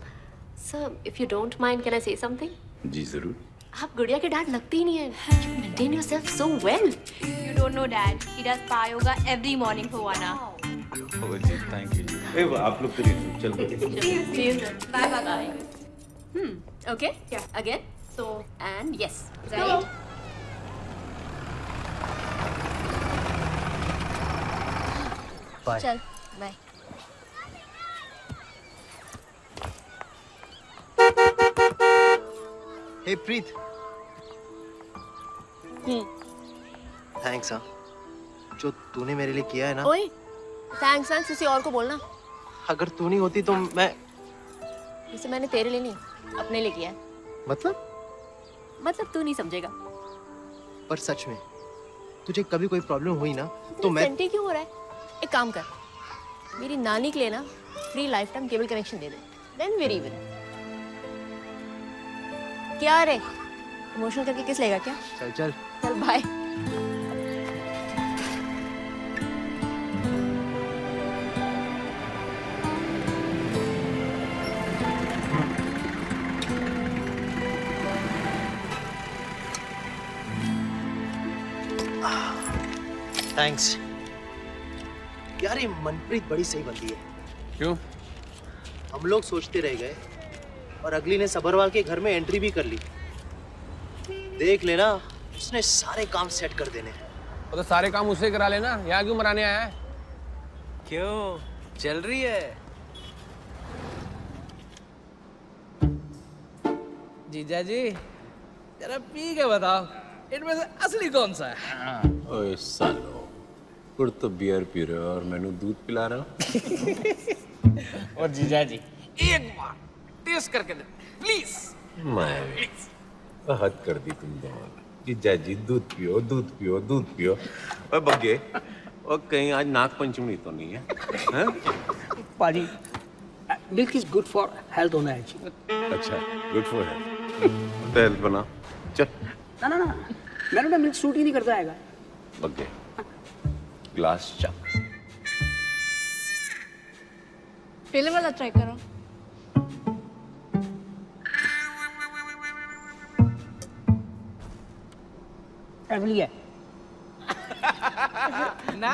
Sir, if you don't mind, can I say something? जी जरूर. आप गुड़िया के डैड लगते ही नहीं है. You maintain yourself so well. You don't know, Dad. He does pi yoga every morning for 1 hour. Oh ji, thank you जी. ए आप लोग करिए. चल बग्गे. See you. Bye, bye. Okay. Yeah. Again. So and yes. Right. Bye. चल, bye. हे प्रीत, thanks हाँ, जो तूने मेरे लिए किया है ना। ओए, थैंक्स ना किसी और को बोलना। अगर तू नहीं होती तो मैं। इसे मैंने तेरे लिए नहीं, अपने लिए किया है। मतलब तू नहीं समझेगा। पर सच में तुझे कभी कोई प्रॉब्लम हुई ना तो मैं। सेंटी क्यों हो रहा है? एक काम कर, मेरी नानी के लिए ना free lifetime cable connection दे दे, देन वेरी इवन। क्या रे, इमोशनल करके किस लेगा क्या? चल चल चल बाय। थैंक्स यार, ये मनप्रीत बड़ी सही बंदी है। क्यों? हम लोग सोचते रह गए और अगली ने सबरवाल के घर में एंट्री भी कर ली। देख लेना, उसने सारे काम सेट कर देने। तो सारे काम उससे करा लेना, यहाँ क्यों मराने आया है? क्यों, चल रही है? जीजा जी जरा पी के बताओ, इनमें से असली कौन सा है? ओए सालो, कुछ तो बियर पी रहे हो और मैंने दूध पिला रहा हूँ। और जीजा जी एक बार टेस्ट करके दे प्लीज। मैं हद कर दी तुम दोनों। जीजा जी दूध पियो, दूध पियो, दूध पियो। ओए बग्गे, और कहीं आज नाग पंचमी तो नहीं है? हैं? पाजी, milk is good for health होना है जी। अच्छा, गुड फॉर हेल्थ। तो हेल्थ बना चल। ना ना ना, मैंने ना मिल्क सूट ही नहीं करता है। बग्गे, ग्लास चा। पहले वाला ट्राई करो। फैमिली है ना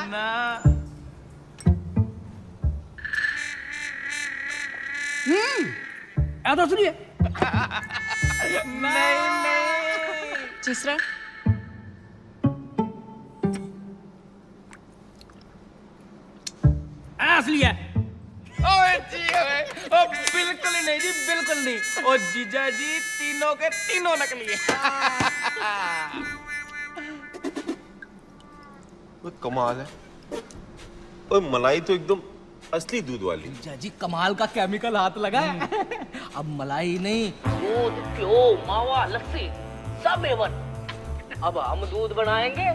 ऐसा सुनिए। नहीं तीसरा असली है। ओए जी ओए, ओ बिल्कुल नहीं जी, बिल्कुल नहीं। ओ जीजा जी तीनों के तीनों नकली है। कमाल है। ओए मलाई तो एकदम असली दूध वाली। जीजा जी कमाल का केमिकल हाथ लगा है। अब मलाई नहीं, दूध, घ्यो, मावा, लस्सी सब एवन। अब हम दूध बनाएंगे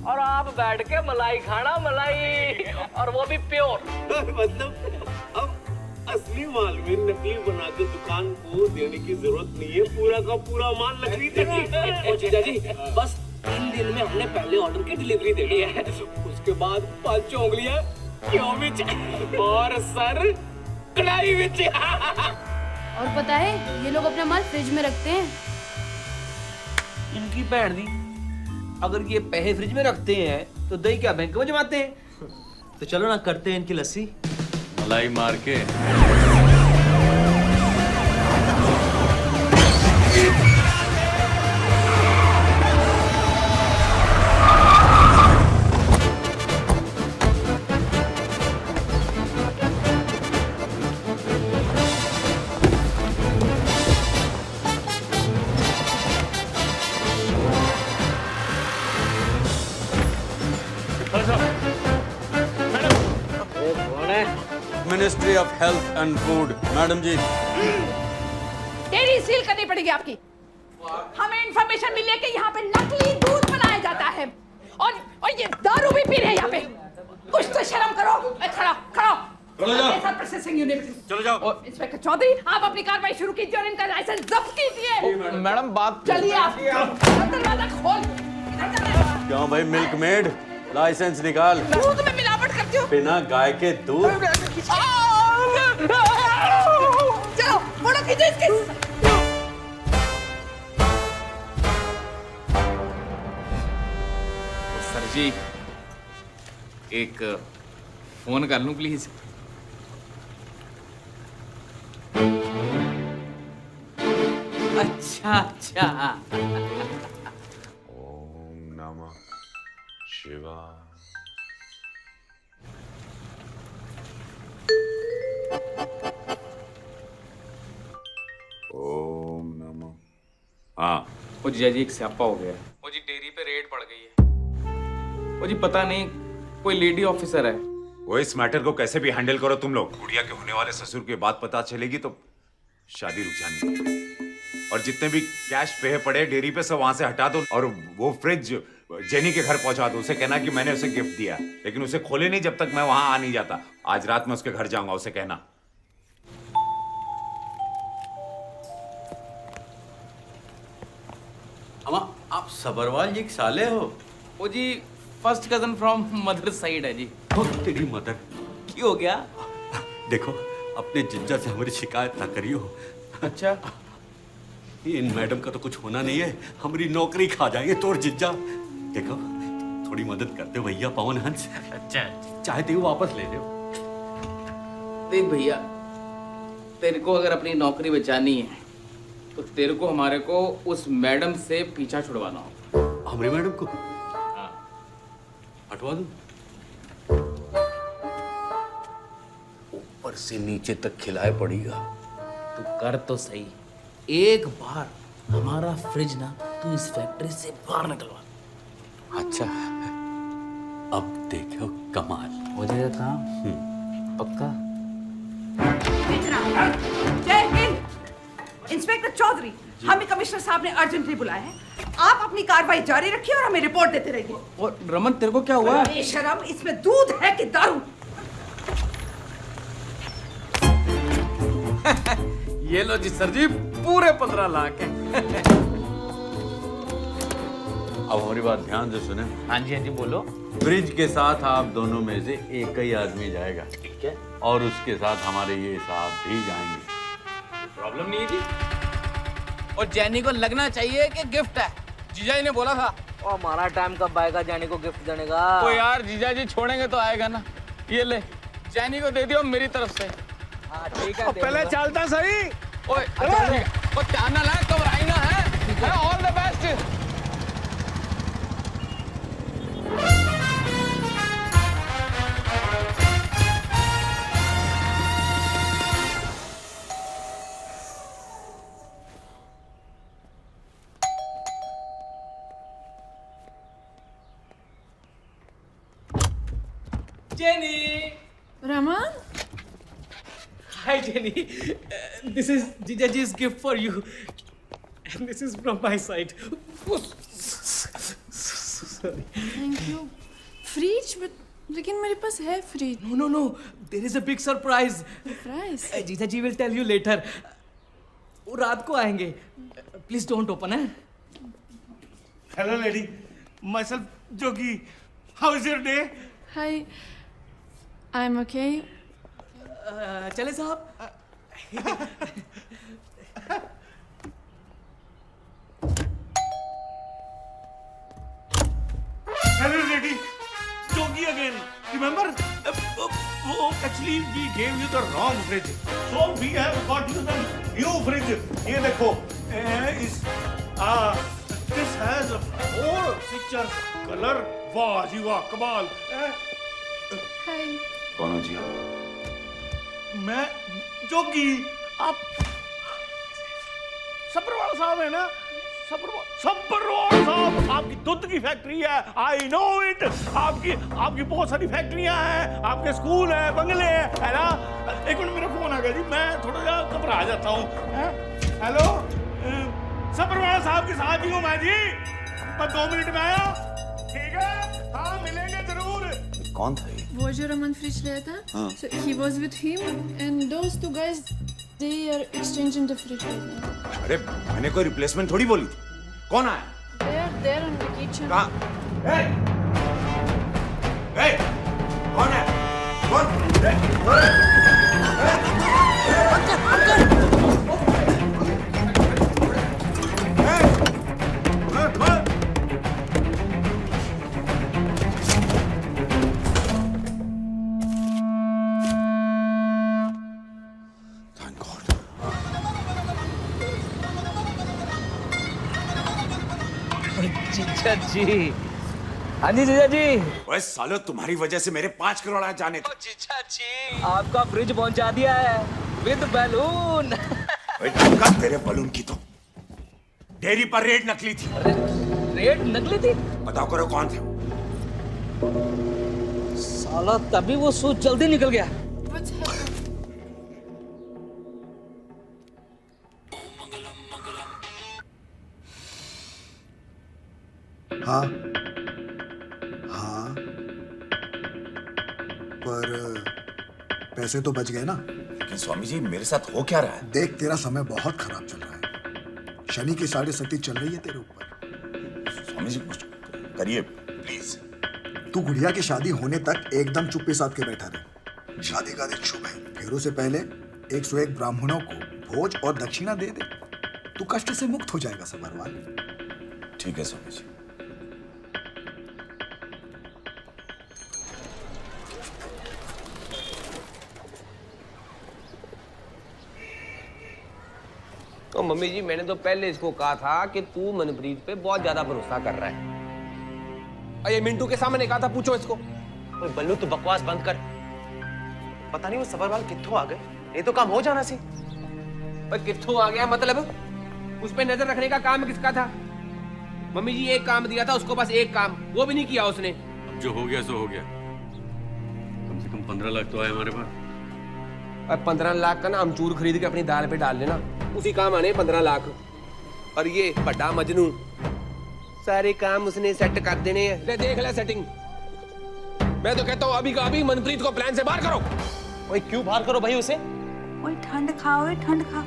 और आप बैठ के मलाई खाना, मलाई, और वो भी प्योर। मतलब अब असली माल में नकली बना के दुकान को देने की जरूरत नहीं है, पूरा का पूरा माल नकली देना। ओ जीजा जी, बस 3 दिन में हमने पहले ऑर्डर की डिलीवरी देनी है। उसके बाद 5 उंगलियां घ्यो विच और सर कढ़ाई विच। और पता है, ये लोग अपना माल फ्रिज में रखते हैं। इनकी भैन दी, अगर ये पैसे फ्रिज में रखते हैं तो दही क्या बैंक में जमाते हैं? तो चलो ना करते हैं इनकी लस्सी। मलाई मार के। Ministry of health and food, madam जी। तेरी सील करनी पड़ेगी आपकी। हमें इंफॉर्मेशन मिली है कि यहाँ पे नकली दूध बनाया जाता है और ये दारू भी पी रहे हैं यहाँ पे। कुछ तो शर्म करो। खड़ा खड़ा प्रोसेसिंग यूनिट। चलो जाओ। इंस्पेक्टर चौधरी, आप अपनी कार्रवाई शुरू कीजिए और इनका लाइसेंस जब्त कीजिए। मैडम बात। चलिए आप दरवाजा खोल। क्यों भाई, मिल्क मेड लाइसेंस निकाल। दूध में मिलावट करती हो। बिना गाय के दूध। चलो फोटो खींचो इसकी। सर जी एक फोन कर लूं प्लीज? अच्छा अच्छा। ओम नमः शिवाय। ओम नमः हाँ। वो जीजा जी एक स्यापा हो गया है। वो जी डेयरी पे रेड पड़ गई है। वो जी पता नहीं कोई लेडी ऑफिसर है। वो इस मैटर को कैसे भी हैंडल करो तुम लोग। गुड़िया के होने वाले ससुर की बात पता चलेगी तो शादी रुक जानी है। और जितने भी कैश पे पड़े डेयरी पे सब वहां से हटा दो और वो फ्रिज जेनी के घर पहुंचा दो। उसे कहना कि मैंने उसे गिफ्ट दिया, लेकिन उसे खोले नहीं जब तक मैं वहां आ नहीं जाता। आज रात में उसके घर जाऊंगा, उसे कहना। अम्मा, आप सबरवाल जी के साले हो? वो जी first cousin from mother side है जी। तेरी मदर की हो गया? देखो, अपने जिज्जा से हमारी शिकायत ना करियो। अच्छा, इन मैडम का तो कुछ होना नहीं है, हमारी नौकरी खा जाएंगे तोर जिज्जा। देखो, थोड़ी मदद करते भैया पवन हंस। अच्छा, चाहते हो वापस ले लो। देख भैया, तेरे को अगर अपनी नौकरी बचानी है तो तेरे को हमारे को उस मैडम से पीछा छुड़वाना होगा। हमारी मैडम को? हाँ। हटवा दूं? ऊपर से नीचे तक खिलाए पड़ेगा। तू कर तो सही, एक बार हमारा फ्रिज ना तू इस फैक्ट्री से बाहर निकलवा। अच्छा, अब देखो कमाल हो जाएगा काम। पक्का? जय हिंद। इंस्पेक्टर चौधरी, हमें कमिश्नर साहब ने अर्जेंटली बुलाया है। आप अपनी कार्रवाई जारी रखिए और हमें रिपोर्ट देते रहिए। और रमन, तेरे को क्या हुआ? बेशरम, इसमें दूध है कि दारू? ये लो जी सर जी, पूरे 15 लाख है। अब हमारी बात ध्यान से सुने। हाँ जी बोलो। ब्रिज के साथ आप दोनों में से एक ही आदमी जाएगा। ठीक है। और उसके साथ हमारे ये साहब भी जाएंगे। प्रॉब्लम नहीं है जी। और जैनी को लगना चाहिए कि गिफ्ट है। जीजा जी ने बोला था। और हमारा टाइम कब आएगा जैनी को गिफ्ट देने का? तो यार जीजा जी छोड़ेंगे तो आएगा ना। ये ले, जैनी को दे दियो मेरी तरफ से। हाँ ठीक है। पहले चलता सही। ओए, अच्छा ठीक है। और ध्यान ना लाए, घबराई ना है। All the best. Jenny! Raman? Hi, Jenny. This is Jijaji's gift for you. And this is from my side. Sorry. Thank you. Fridge? But लेकिन मेरे पास है fridge. No. There is a big surprise. Surprise? Jijaji will tell you later. वो रात को आएंगे. Please don't open, eh? Hello, lady. Myself, Jogi. How is your day? Hi. I'm okay. चले साहब? Hello, lady. Jogi again. Remember? Actually, we gave you the wrong fridge. So we have got you the new fridge. ये देखो. This has 4 pictures. Color. वाह जी वाह, कमाल. Hi. कौन हो जी? मैं जोगी। आप सब्बरवाल साहब है ना? सब्बरवाल साहब, आपकी दूध की फैक्ट्री है। I know it. आपकी बहुत सारी फैक्ट्रियां हैं, आपके स्कूल है, बंगले हैं, है ना? एक मिनट, मेरा फोन आ गया जी, मैं थोड़ा सा घबरा जाता हूँ। हेलो, सब्बरवाल साहब के साथ ही हूँ मैं जी। मैं 2 मिनट में आया। ठीक है, हाँ मिलेंगे जरूर। कौन था ये? वो जो रमन फ्रिज लाया था, हाँ। so he was with him and those 2 guys, they are exchanging the fridge right now. अरे मैंने कोई रिप्लेसमेंट थोड़ी बोली थी। कौन आया? They are there in the kitchen. कहाँ? कौन है? जीजा जी। हाँ जी जीजा जी। ओए सालो, तुम्हारी वजह से मेरे 5 करोड़ आ जाने थे। जीजा जी, आपका फ्रिज पहुंचा दिया है विद बैलून। ओए चुप कर, तेरे बलून की तो डेयरी पर रेड नकली थी। रेड नकली थी? बताओ करो कौन थे? साला तभी वो सूट जल्दी निकल गया। हाँ हाँ, पर पैसे तो बच गए ना। लेकिन स्वामी जी मेरे साथ हो क्या रहा है? देख, तेरा समय बहुत खराब चल रहा है। शनि की 7.5 चल रही है तेरे ऊपर। स्वामी जी कुछ करिए प्लीज। तू गुड़िया की शादी होने तक एकदम चुप्पे साध के बैठा रहे। शादी का दिन शुभ है, फेरों से पहले 101 ब्राह्मणों को भोज और दक्षिणा दे दे। तू कष्ट से मुक्त हो जाएगा सबरवाल। ठीक है स्वामी जी। तो मम्मी जी मैंने तो पहले इसको कहा था कि तू मनप्रीत पे बहुत ज्यादा भरोसा कर रहा है। और ये मिंटू के सामने कहा था, पूछो इसको। ओए बल्लू तू बकवास बंद कर। पता नहीं वो सबरवाल कित्थों आ गए, ये तो काम हो जाना सी। पर कित्थों आ गया मतलब? उस पे नजर रखने का काम किसका था? मम्मी जी एक काम दिया था उसको, बस एक काम, वो भी नहीं किया उसने। अब जो हो गया सो हो गया। कम से कम 15 लाख तो आए हमारे पास। और 15 लाख का ना अमचूर खरीद के अपनी दाल पे डाल लेना, उसी काम आने 15 लाख। और ये बड़ा मजनू, सारे काम उसने सेट कर देने हैं। ले देख ले सेटिंग। मैं तो कहता हूँ अभी का अभी मनप्रीत को प्लान से बाहर करो। ओए क्यों बाहर करो भाई उसे? ओए ठंड खा, ओए ठंड खा।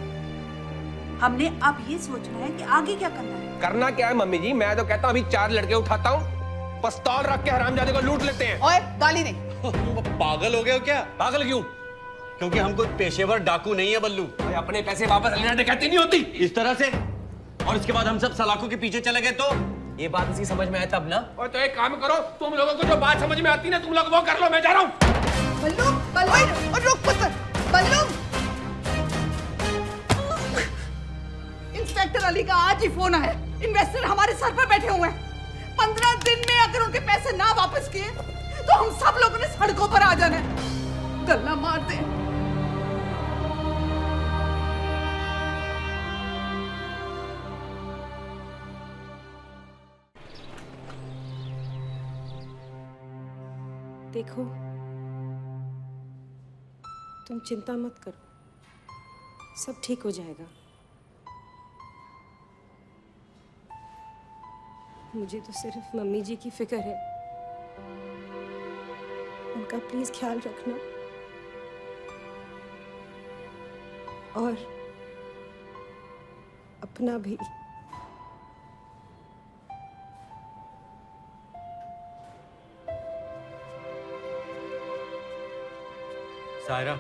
हमने अब ये सोचना है कि आगे क्या करना है। करना क्या है मम्मी जी? मैं तो कहता हूँ अभी 4 लड़के उठाता हूँ, पिस्तौल रख के हरामजादे को लूट लेते हैं। ओए गाली नहीं। पागल हो गए हो क्या? पागल क्यों? क्योंकि हम कोई पेशेवर डाकू नहीं है बल्लू। अपने पैसे वापस लेना डकैती नहीं होती इस तरह से। और इसके बाद हम सब सलाखों के पीछे चले गए तो ये बात इसी समझ में आया तब ना। और तो एक काम करो, तुम लोगों को जो बात समझ में आती ना तुम लोग वो कर लो, मैं जा रहा हूँ। बल्लू, बल्लू, और रुक पुत्र, बल्लू। इंस्पेक्टर अली का आज ही फोन आया। इन्वेस्टर हमारे सर पर बैठे हुए हैं। 15 दिन में अगर उनके पैसे ना वापस किए तो हम सब लोगों ने सड़कों पर आ जाना है। गल्ला मार दे। देखो, तुम चिंता मत करो, सब ठीक हो जाएगा। मुझे तो सिर्फ मम्मी जी की फिक्र है। उनका प्लीज ख्याल रखना। और अपना भी। सायरा,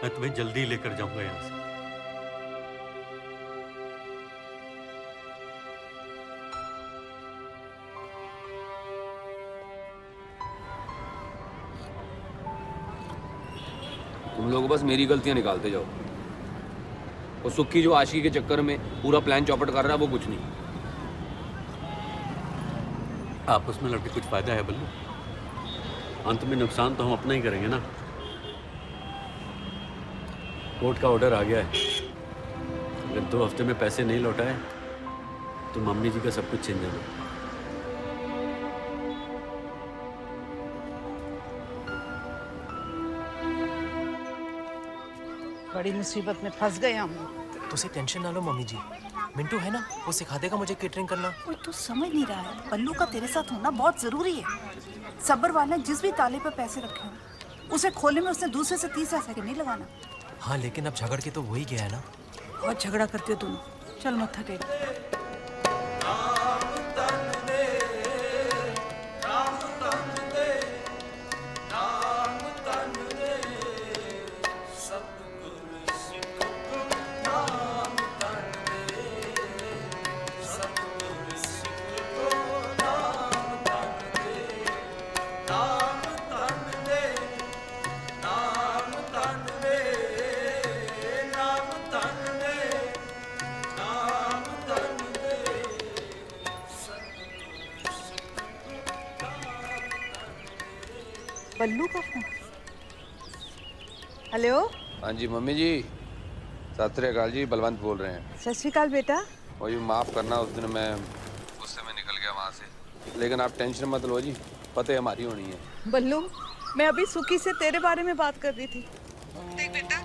मैं तुम्हें जल्दी लेकर जाऊंगा यहां से। तुम लोग बस मेरी गलतियां निकालते जाओ। और सुक्की जो आशिकी के चक्कर में पूरा प्लान चौपट कर रहा है वो कुछ नहीं। आपस में लड़के कुछ फायदा है बल्लू? अंत में नुकसान तो हम अपना ही करेंगे ना। कोर्ट का ऑर्डर आ गया है, अगर 2 हफ्ते में पैसे नहीं लौटाए तो मम्मी जी का सब कुछ छीन जाना। बड़ी मुसीबत में फंस गए हम। तो उसे टेंशन ना लो मम्मी जी, मिंटू है ना, वो सिखा देगा मुझे केटरिंग करना। ओए तू समझ नहीं रहा है, पल्लू का तेरे साथ होना बहुत जरूरी है। सब्बरवाल ने जिस भी ताले पर पैसे रखे हैं उसे खोलने में उसने दूसरे से 30 सेकंड नहीं लगाना। हाँ लेकिन अब झगड़ के तो वही गया है ना। बहुत झगड़ा करते हो दोनों। चल मत्था टेक। बल्लू का फोन। हेलो। हाँ जी मम्मी जी। सत श्री अकाल जी, बलवंत बोल रहे हैं। सत श्री अकाल बेटा। और ये माफ़ करना, उस दिन मैं गुस्से में निकल गया वहाँ से, लेकिन आप टेंशन मत लो जी, फतेह हमारी होनी है। बल्लू, मैं अभी सुखी से तेरे बारे में बात कर रही थी। देख बेटा,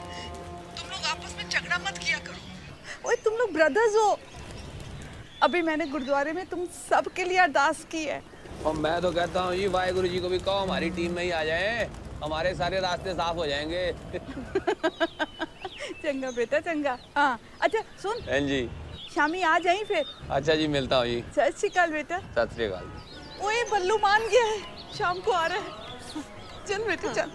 तुम लोग आपस में झगड़ा मत किया करो। ओए तुम लोग ब्रदर्स हो। अभी मैंने गुरुद्वारे में तुम सबके लिए अरदास की है। और मैं तो कहता हूँ जी, वाहेगुरु जी को भी कहो हमारी टीम में ही आ जाए, हमारे सारे रास्ते साफ हो जाएंगे। चंगा बेटा चंगा। हाँ अच्छा सुन जी, शामी आ जाई फिर। अच्छा जी, मिलता हूँ जी। सत श्री अकाल बेटा। सत श्री अकाल। ओए बल्लू मान गया है, शाम को आ रहा है। चल बेटा चल।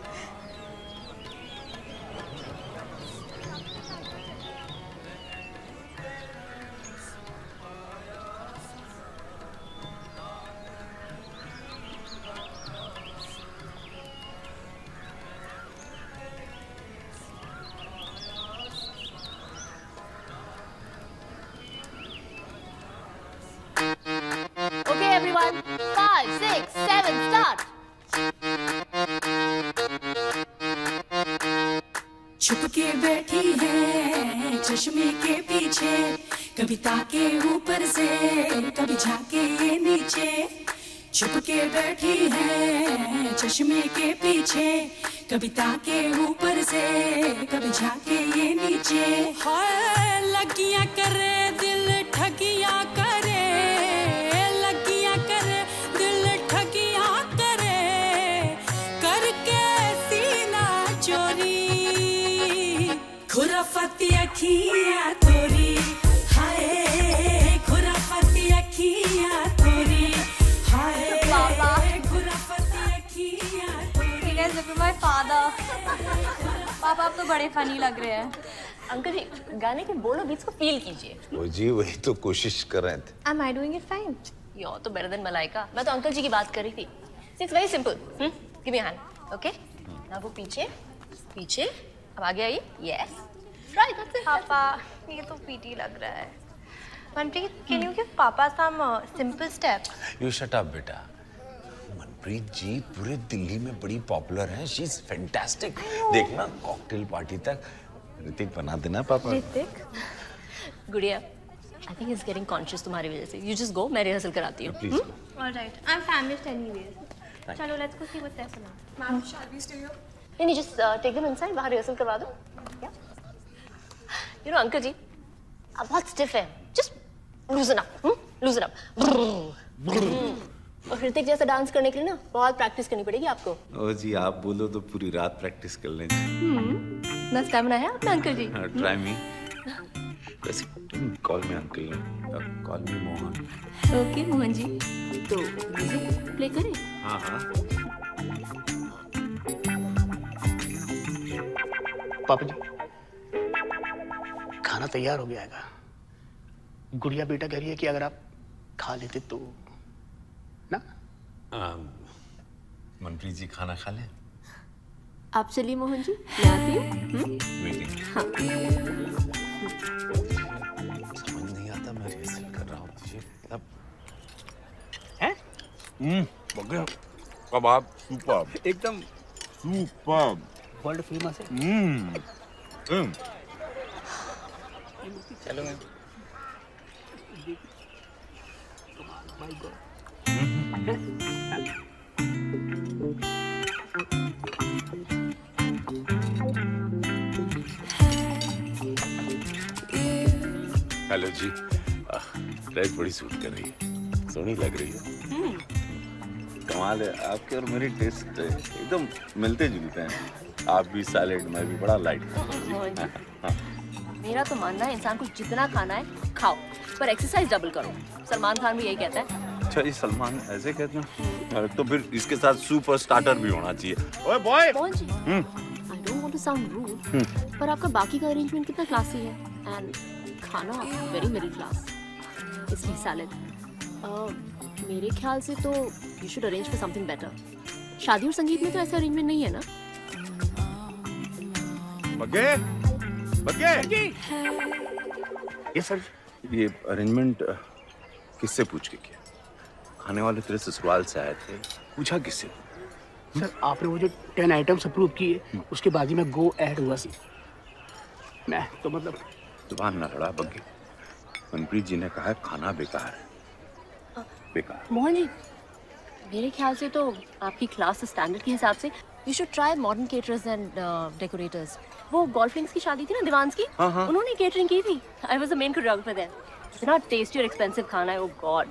Okay, everyone. 5, 6, 7, start. छुप के बैठी है चश्मे के पीछे, कभी ताके ऊपर से कभी झाके ये नीचे। छुप के बैठी है चश्मे के पीछे, कभी ताके ऊपर से कभी झाके ये नीचे। हाय लगियां करे दिल ठगियां करे, लगियां करे दिल ठगियां करे, करके सीना चोरी। खुराफती अखियां तोरी, हाय खुराफती अखियां तोरी, हाय खुराफती अखियां तोरी। You guys look at my father. पापा आप तो बड़े फनी लग रहे हैं। अंकल जी गाने के बोलो बीट्स को फील कीजिए। वो जी वही तो कोशिश कर रहे थे। Am I doing it fine? You're तो better than मलाइका। मैं तो अंकल जी की बात कर रही थी। It's very simple. Give me a hand. Okay? Now वो पीछे, पीछे। अब आगे आइए। Yes. Right. That's it. पापा ये तो पीटी लग रहा है। मनप्रीत, can you give पापा some simple steps? You shut up बेटा। मनप्रीत जी पूरे दिल्ली में बड़ी पॉपुलर हैं। She is fantastic. देखना कॉकटेल पार्टी तक ऋतिक बना देना पापा। ऋतिक? गुड़िया, I think he's getting conscious तुम्हारी वजह से। You just go, मैं रिहर्सल कराती हूँ। Please. All right. I'm famished anyways. चलो let's go see what's there for now. Ma'am shall we stay here? नहीं, just take them inside, बाहर rehearsal करवा दो। You know, अंकल जी, आप बहुत stiff हैं। Just loosen up, loosen up. और ऋतिक जैसा डांस करने के लिए ना बहुत प्रैक्टिस करनी पड़ेगी आपको। ओ जी आप बोलो तो पूरी रात प्रैक्टिस कर लेंगे। ना स्टैमिना है आपका अंकल जी। Try me. वैसे call me uncle, call me Mohan. Okay Mohan ji, तो म्यूजिक प्ले करें? हाँ हाँ। पापा जी खाना तैयार हो गया है। गुड़िया बेटा कह रही है कि अगर आप खा लेते तो ना। मनप्रीत जी खाना खा लें। आप चलिए मोहन जी, मैं आती हूँ। हाँ। समझ नहीं आता, मैं रिहर्सल कर रहा हूँ तुझे अब। हैं? बगैर कबाब सुपर, एकदम सुपर, वर्ल्ड फेमस है। चलो मैम। हेलो जी, ड्रेस बड़ी सूट कर रही है, सोहनी लग रही है। कमाल है, आपके और मेरी टेस्ट एकदम मिलते जुलते हैं। आप भी सैलेड, मैं भी बड़ा लाइट खाता हूँ। मेरा तो मानना है इंसान को जितना खाना है खाओ, पर एक्सरसाइज डबल करो। सलमान खान भी यही कहता है। अच्छा ये सलमान ऐसे कहते हैं? तो फिर इसके साथ सुपर स्टार्टर भी होना चाहिए। ओए boy. Mohan ji, I don't want to sound rude, पर आपका बाकी का अरेंजमेंट कितना क्लासी है, एंड खाना वेरी मिडिल क्लास, इसलिए सैलेड। मेरे ख्याल से तो you should arrange for something better. शादी और संगीत में तो ऐसा अरेंजमेंट नहीं है ना। बगे बगे ये सर, ये अरेंजमेंट किससे पूछ के किया? खाने वाले तेरे ससुराल से आए थे, पूछा किससे? सर आपने वो जो 10 आइटम्स अप्रूव किए उसके बाद ही मैं गो ऐड हुआ सी। मैं तो मतलब जुबान न लड़ा बग्गे। मनप्रीत जी ने कहा है खाना बेकार है, बेकार। मोहन जी, मेरे ख्याल से तो आपकी क्लास स्टैंडर्ड के हिसाब से you should try modern caterers and decorators. वो गोल्फ लिंक्स की शादी थी ना दीवान्स की, हाँ। उन्होंने केटरिंग की थी। I was the main choreographer there. इतना टेस्टी और एक्सपेंसिव खाना है, ओ गॉड।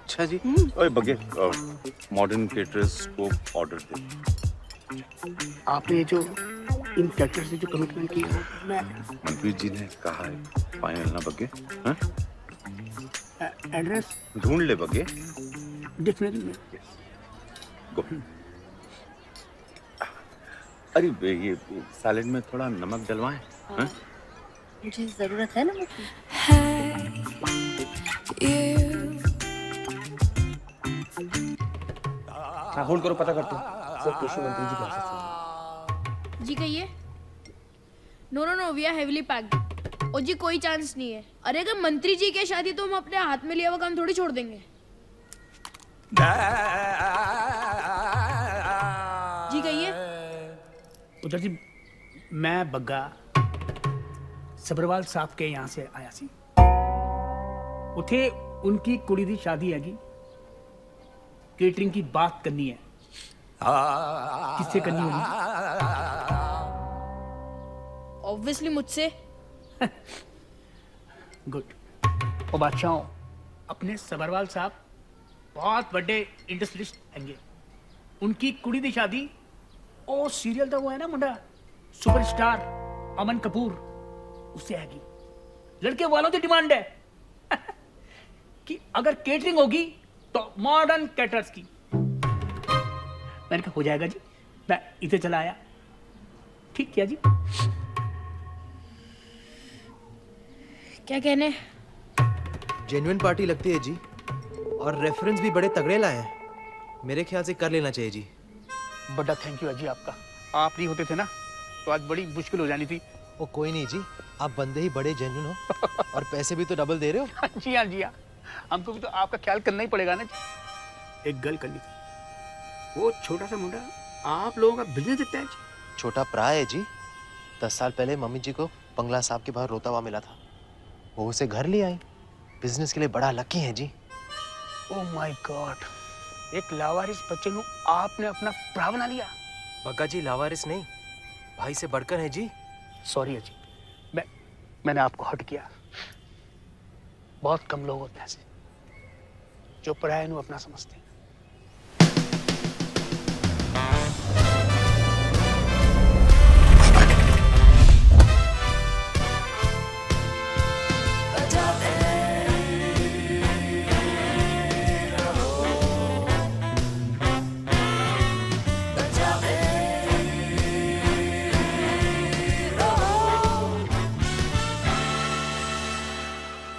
अच्छा जी। ओए बग्गे, मॉडर्न केटरर्स को ऑर्डर दे। आपने ये जो इन कैरेक्टर से जो कमिटमेंट की है, मैं मनप्रीत जी ने कहा है फाइनल ना बग्गे। हाँ? एड्रेस ढूंढ ले बग्गे। डेफिनेटली। गो। अरे ये सैलेड में थोड़ा नमक डलवाएं। हाँ? मुझे जरूरत है ना मुझे। हाँ, होल्ड करो, पता करते हैं सर कृषि मंत्री जी कैसे हैं। जी कहिए। No no no, we are heavily packed. और जी कोई चांस नहीं है। अरे अगर मंत्री जी की शादी तो हम अपने हाथ में लिया हुआ काम थोड़ी छोड़ देंगे। जी कहिए। उधर जी मैं बग्गा सबरवाल साहब के यहाँ से आया सी। उठे उनकी कुड़ी दी शादी हैगी, केटरिंग की बात करनी है। किससे करनी होगी? ऑब्वियसली मुझसे। गुड। और बादशाहों, अपने सबरवाल साहब बहुत बड़े इंडस्ट्रियलिस्ट हैंगे। उनकी कुड़ी दी शादी ओ सीरियल था, वो है ना मुंडा सुपरस्टार अमन कपूर, उससे हैगी। लड़के वालों की डिमांड है कि अगर केटरिंग होगी तो मॉडर्न कैटरर्स की। मैंने कहा हो जाएगा जी, मैं इधर चला आया। ठीक किया जी। क्या कहने? जेन्युइन पार्टी लगती है जी, और रेफरेंस भी बड़े तगड़े लाए हैं। मेरे ख्याल से कर लेना चाहिए जी। बड़ा थैंक यू है जी आपका। आप नहीं होते थे ना तो आज बड़ी मुश्किल हो जानी थी। वो कोई नहीं जी, आप बंदे ही बड़े जेन्युइन हो और पैसे भी तो डबल दे रहे हो। जी हाँ जी हाँ, हमको भी तो आपका ख्याल करना ही पड़ेगा ना जी। एक गल करनी थी, वो छोटा सा मुंडा आप लोगों का बिजनेस दिखता है जी। छोटा प्राय है जी। 10 साल पहले मम्मी जी को बंगला साहब के बाहर रोता हुआ मिला था, वो उसे घर ले आई। बिजनेस के लिए बड़ा लकी है जी। ओह माय गॉड, एक लावारिस बच्चे को आपने अपना भरा बना लिया। बग्गा जी लावारिस नहीं, भाई से बढ़कर है जी। सॉरी है जी, मैंने आपको हर्ट किया। बहुत कम लोग होते हैं ऐसे जो पराये को अपना समझते हैं।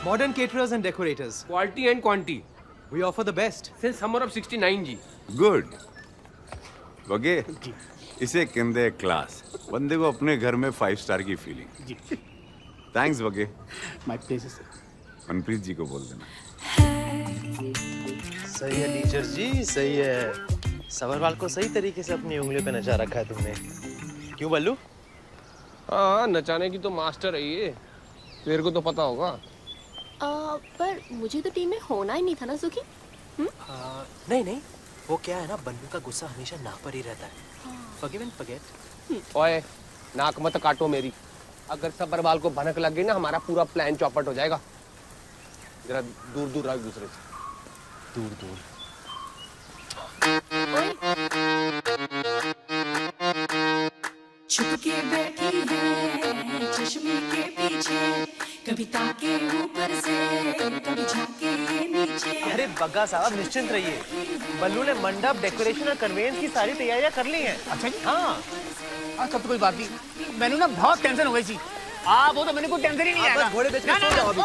Modern caterers and decorators. Quality and quantity. We offer the best. Since summer of 69 जी। गुड बगे, इसे कहते क्लास। बंदे को अपने घर में 5 स्टार की फीलिंग। जी थैंक्स बगे। My pleasure sir. Manpreet ji को बोल देना। सही है टीचर जी, सही है। सबरवाल को सही तरीके से अपनी उंगलियों पे नचा रखा है तुमने। क्यों बल्लू? हाँ, नचाने की तो मास्टर है ये, तेरे को तो पता होगा। पर मुझे तो टीम में होना ही नहीं था ना सुखी। नहीं नहीं, वो क्या है ना, बल्लू का गुस्सा हमेशा नाक पर ही रहता है। Forgive and forget. ओए, नाक मत काटो मेरी। अगर सबरवाल को भनक लग गई ना, हमारा पूरा प्लान चौपट हो जाएगा। जरा दूर दूर रहो एक दूसरे से। दूर दूर। छुप के बैठी है चश्मे के पीछे, कभी ताके ऊपर से कभी झांके नीचे। अरे बग्गा साहब निश्चिंत रहिए, बल्लू ने मंडप, डेकोरेशन और कन्वेंस की सारी तैयारियां कर ली हैं। अच्छा जी? हाँ। तब तो कोई बात नहीं, मैंने ना बहुत टेंशन हो गई थी। आप वो तो मैंने कोई टेंशन ही नहीं आया। घोड़े बेच के सो जाओ अभी।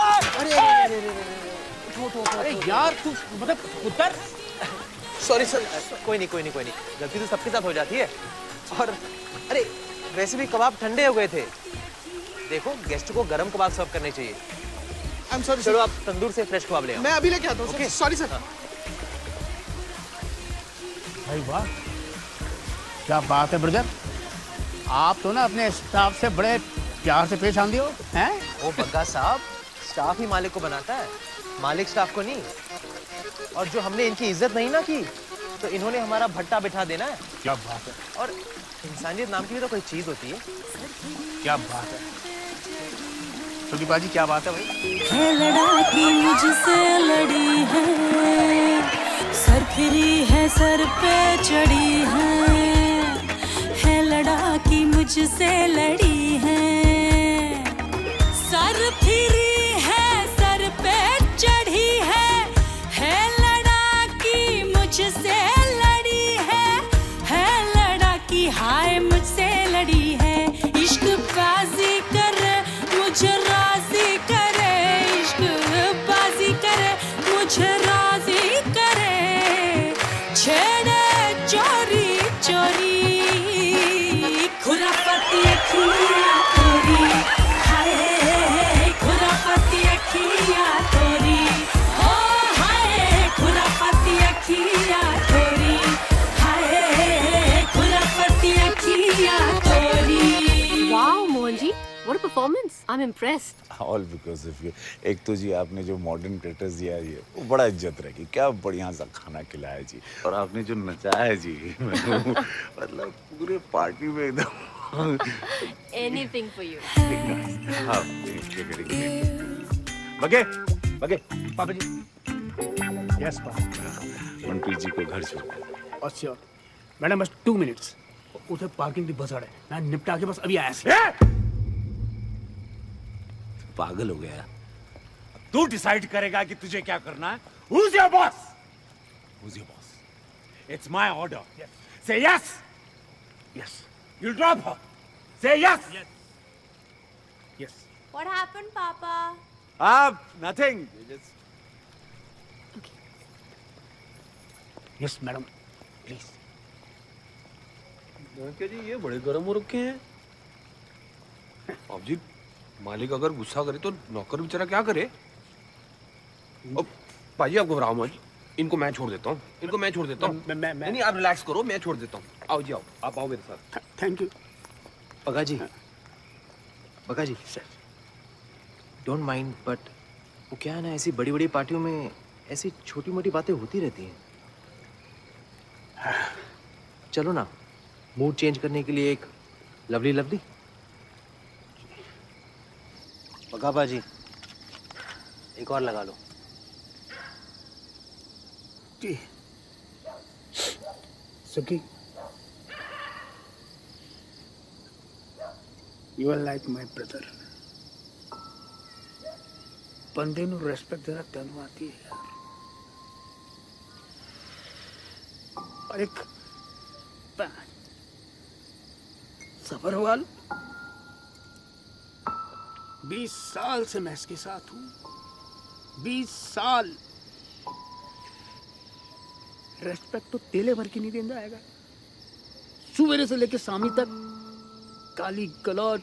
अरे यार तू मतलब उत्तर। सॉरी सर, कोई नहीं, गलती तो सबके साथ हो जाती है। और अरे वैसे भी कबाब ठंडे हो गए थे। देखो गेस्ट को गरम कबाब सर्व करने चाहिए। I'm sorry, चलो आप तंदूर से फ्रेश कबाब ले आओ। मैं अभी लेके आता हूँ सर। Sorry sir. भाई वाह, क्या बात है ब्रदर। आप तो ना अपने स्टाफ से बड़े प्यार से पेश आंधी हो हैं? ओ बग्गा साहब, स्टाफ ही मालिक को बनाता है, मालिक स्टाफ को नहीं। और जो हमने इनकी इज्जत नहीं ना की, तो इन्होंने हमारा भट्टा बिठा देना है। क्या बात है, और इंसानियत नाम की भी तो कोई चीज होती है। क्या बात है सुखी बाजी, क्या बात है भाई? है लड़ाकी मुझसे लड़ी है, सर फिरी है सर पे चढ़ी है लड़ाकी मुझसे लड़ी है, सर फिरी है सर पे चढ़ी है लड़ाकी मुझसे लड़ी है लड़ाकी हाय मुझसे लड़ी है, इश्क बाजी करे मुझे राजी करे, इश्क बाजी करे मुझे राजी करे, छेड़े चोरी चोरी खुरापती अखियाँ तोरी, हाय खुरापती अखियाँ तोरी, ओ हाय खुरापती अखियाँ तोरी, हाय खुरापती अखियाँ तोरी। Wow, Mohan ji, what a performance! I'm impressed. All because of you. एक तो जी आपने जो मॉडर्न क्रिएटर्स दिया है ये वो बड़ा इज्जत रहेगी, क्या बढ़िया सा खाना खिलाया जी, और आपने जो नचाया जी मतलब पूरे पार्टी में एकदम Anything for you. हाँ, बगे बगे पापा जी। Yes papa. मनप्रीत जी को घर छोड़। और श्योर मैडम, बस 2 मिनट्स, उधर पार्किंग की बसड़ है, मैं निपटा के बस अभी आया। पागल हो गया। तू डिसाइड करेगा कि तुझे क्या करना है। Who's your boss? Who's your boss? It's my order. Yes. Say yes. Yes. You'll drop her. Say yes. Yes. Yes. What happened, Papa? Nothing. Yes madam please. क्या जी ये बड़े गर्म हो रखे हैं। अब जी मालिक अगर गुस्सा करे तो नौकर बेचारा क्या करे। अब भाई आप घबराओ मत, इनको मैं छोड़ देता हूँ, इनको मैं छोड़ देता हूँ। नहीं आप रिलैक्स करो, मैं छोड़ देता हूँ। आओ जी आओ, आप आओ मेरे साथ। Thank you. बगा जी सर, डोंट माइंड, बट वो क्या है ना, ऐसी बड़ी बड़ी पार्टियों में ऐसी छोटी मोटी बातें होती रहती हैं। चलो ना, मूड चेंज करने के लिए एक लवली लवली। बगा बाजी, एक और लगा लो। जी Sukhi, you are like my brother. बंदे नू रेस्पेक्ट देना तेनू आती है यार, और एक सफरवाल 20 साल से मैं इसके साथ हूं, 20 साल। रेस्पेक्ट तो तेले भर की नहीं देना आएगा, सुबेरे से लेके शामी तक काली गलौज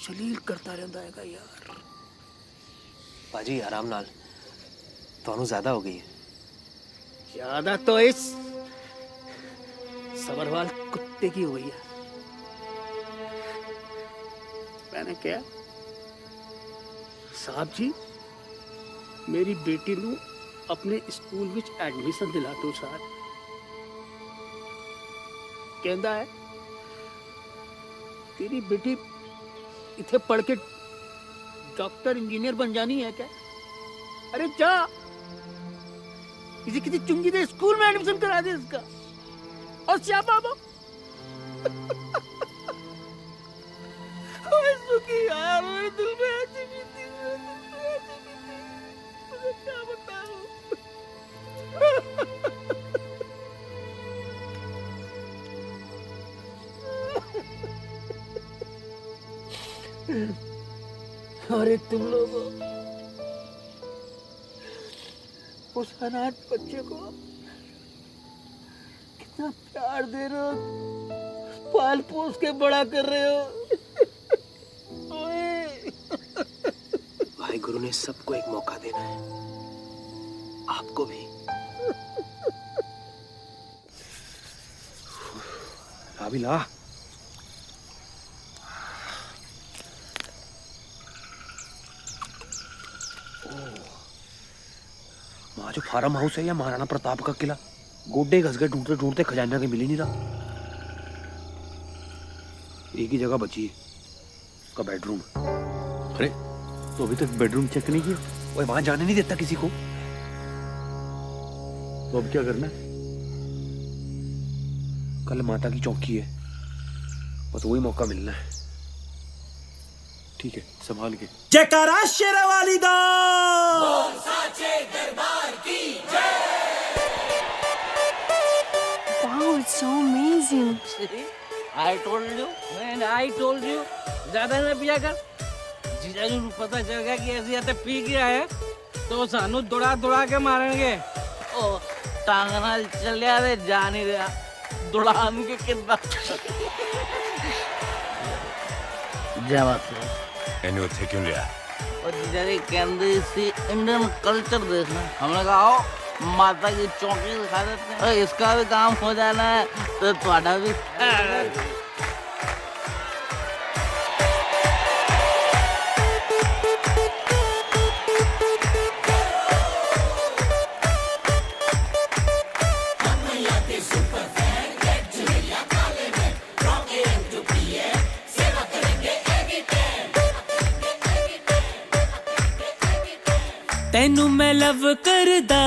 जलील करता रहता है यार। बाजी आराम नाल, ਤੁਹਾਨੂੰ ज्यादा हो गई है। ज्यादा तो इस सबरवाल कुत्ते की हो गई है। मैंने क्या साहब जी, मेरी बेटी नू अपने स्कूल विच एडमिशन दिला दो साहब। कहता है तेरी बेटी इथे पढ़ के डॉक्टर इंजीनियर बन जानी है क्या? अरे जा किसी किसी चुंगी दे स्कूल में एडमिशन करा दे इसका। और श्याम बाबू सुखी यार, मेरे दिल में ऐसी बीती मुझे क्या बताऊं। अरे तुम लोग उस अनाथ बच्चे को कितना प्यार दे रहे हो, पाल पोस के बड़ा कर रहे हो। भाई गुरु ने सबको एक मौका देना है, आपको भी। अभी ला वहाँ जो फार्म हाउस है या महाराणा प्रताप का किला, गोड्डे घस गए ढूंढते ढूंढते, खजाना के मिल ही नहीं रहा। एक ही जगह बची है, उसका बेडरूम। अरे तो अभी तक बेडरूम चेक नहीं किया? वो वहां जाने नहीं देता किसी को। तो अब क्या करना है? कल माता की चौकी है, बस वही मौका मिलना है। ठीक है, संभाल के। जयकारा शेरावाली दा। Wow, it's so amazing. I told you, man, I told you, ज्यादा ना पिया कर। जीजा जी को पता चल गया कि ऐसी आते पी गया है तो सानू दौड़ा दौड़ा के मारेंगे। ओ टांगना चल रहा है, जा नहीं रहा, दौड़ान के कितना जवाब थे क्यों लिया? और जीजा जी कहते इसी इंडियन कल्चर देखना। हमने कहा आओ माता की चौकी दिखा देते हैं, इसका भी काम हो जाना है तो तुम्हारा भी। तेनू मैं लव करदा,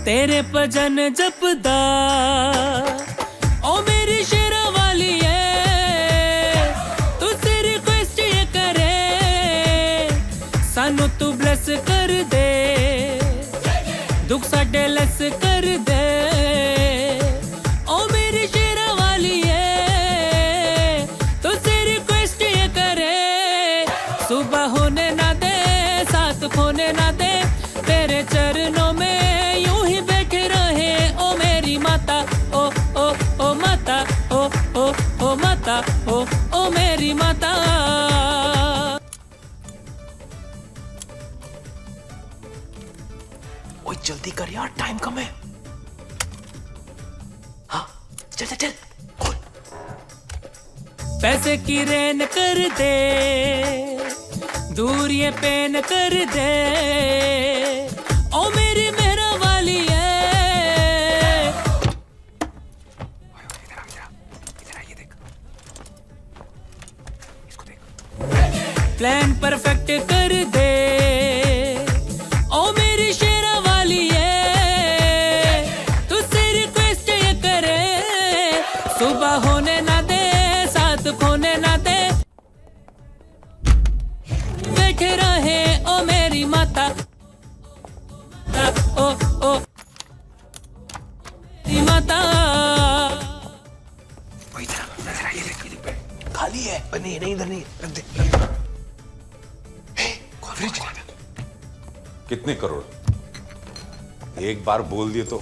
तेरे भजन जपदा, ओ मेरी शेरा वाली है, तू तेरी रिक्वेस्ट ये करे, सानू तू ब्लेस कर दे, दुख साडे लेस कर दे, ओ मेरी शेरा वाली है, तू तेरी रिक्वेस्ट ये करे, सुबह होने ना दे, साथ खोने ना दे, तेरे चरणों में यूं ही बैठे रहे, ओ मेरी माता, ओ ओ ओ माता, ओ ओ ओ माता, ओ ओ मेरी माता। ओए जल्दी कर यार, टाइम कम है। हाँ चल चल चल। पैसे की रेन कर दे, दूर ये पेन कर दे, ओ मेरी मेरा वाली है। प्लान परफेक्ट कर दे, ओ मेरी शेरा वाली है, तुझसे रिक्वेस्ट ये करे, सुबह होने ना दे, साथ खोने ना दे, बैठे रहे, ओ मेरी माता, ओ ओ मेरी माता। खाली है। नहीं नहीं इधर नहीं, रख दे। फ्रिज। कितने करोड़? एक बार बोल दिए तो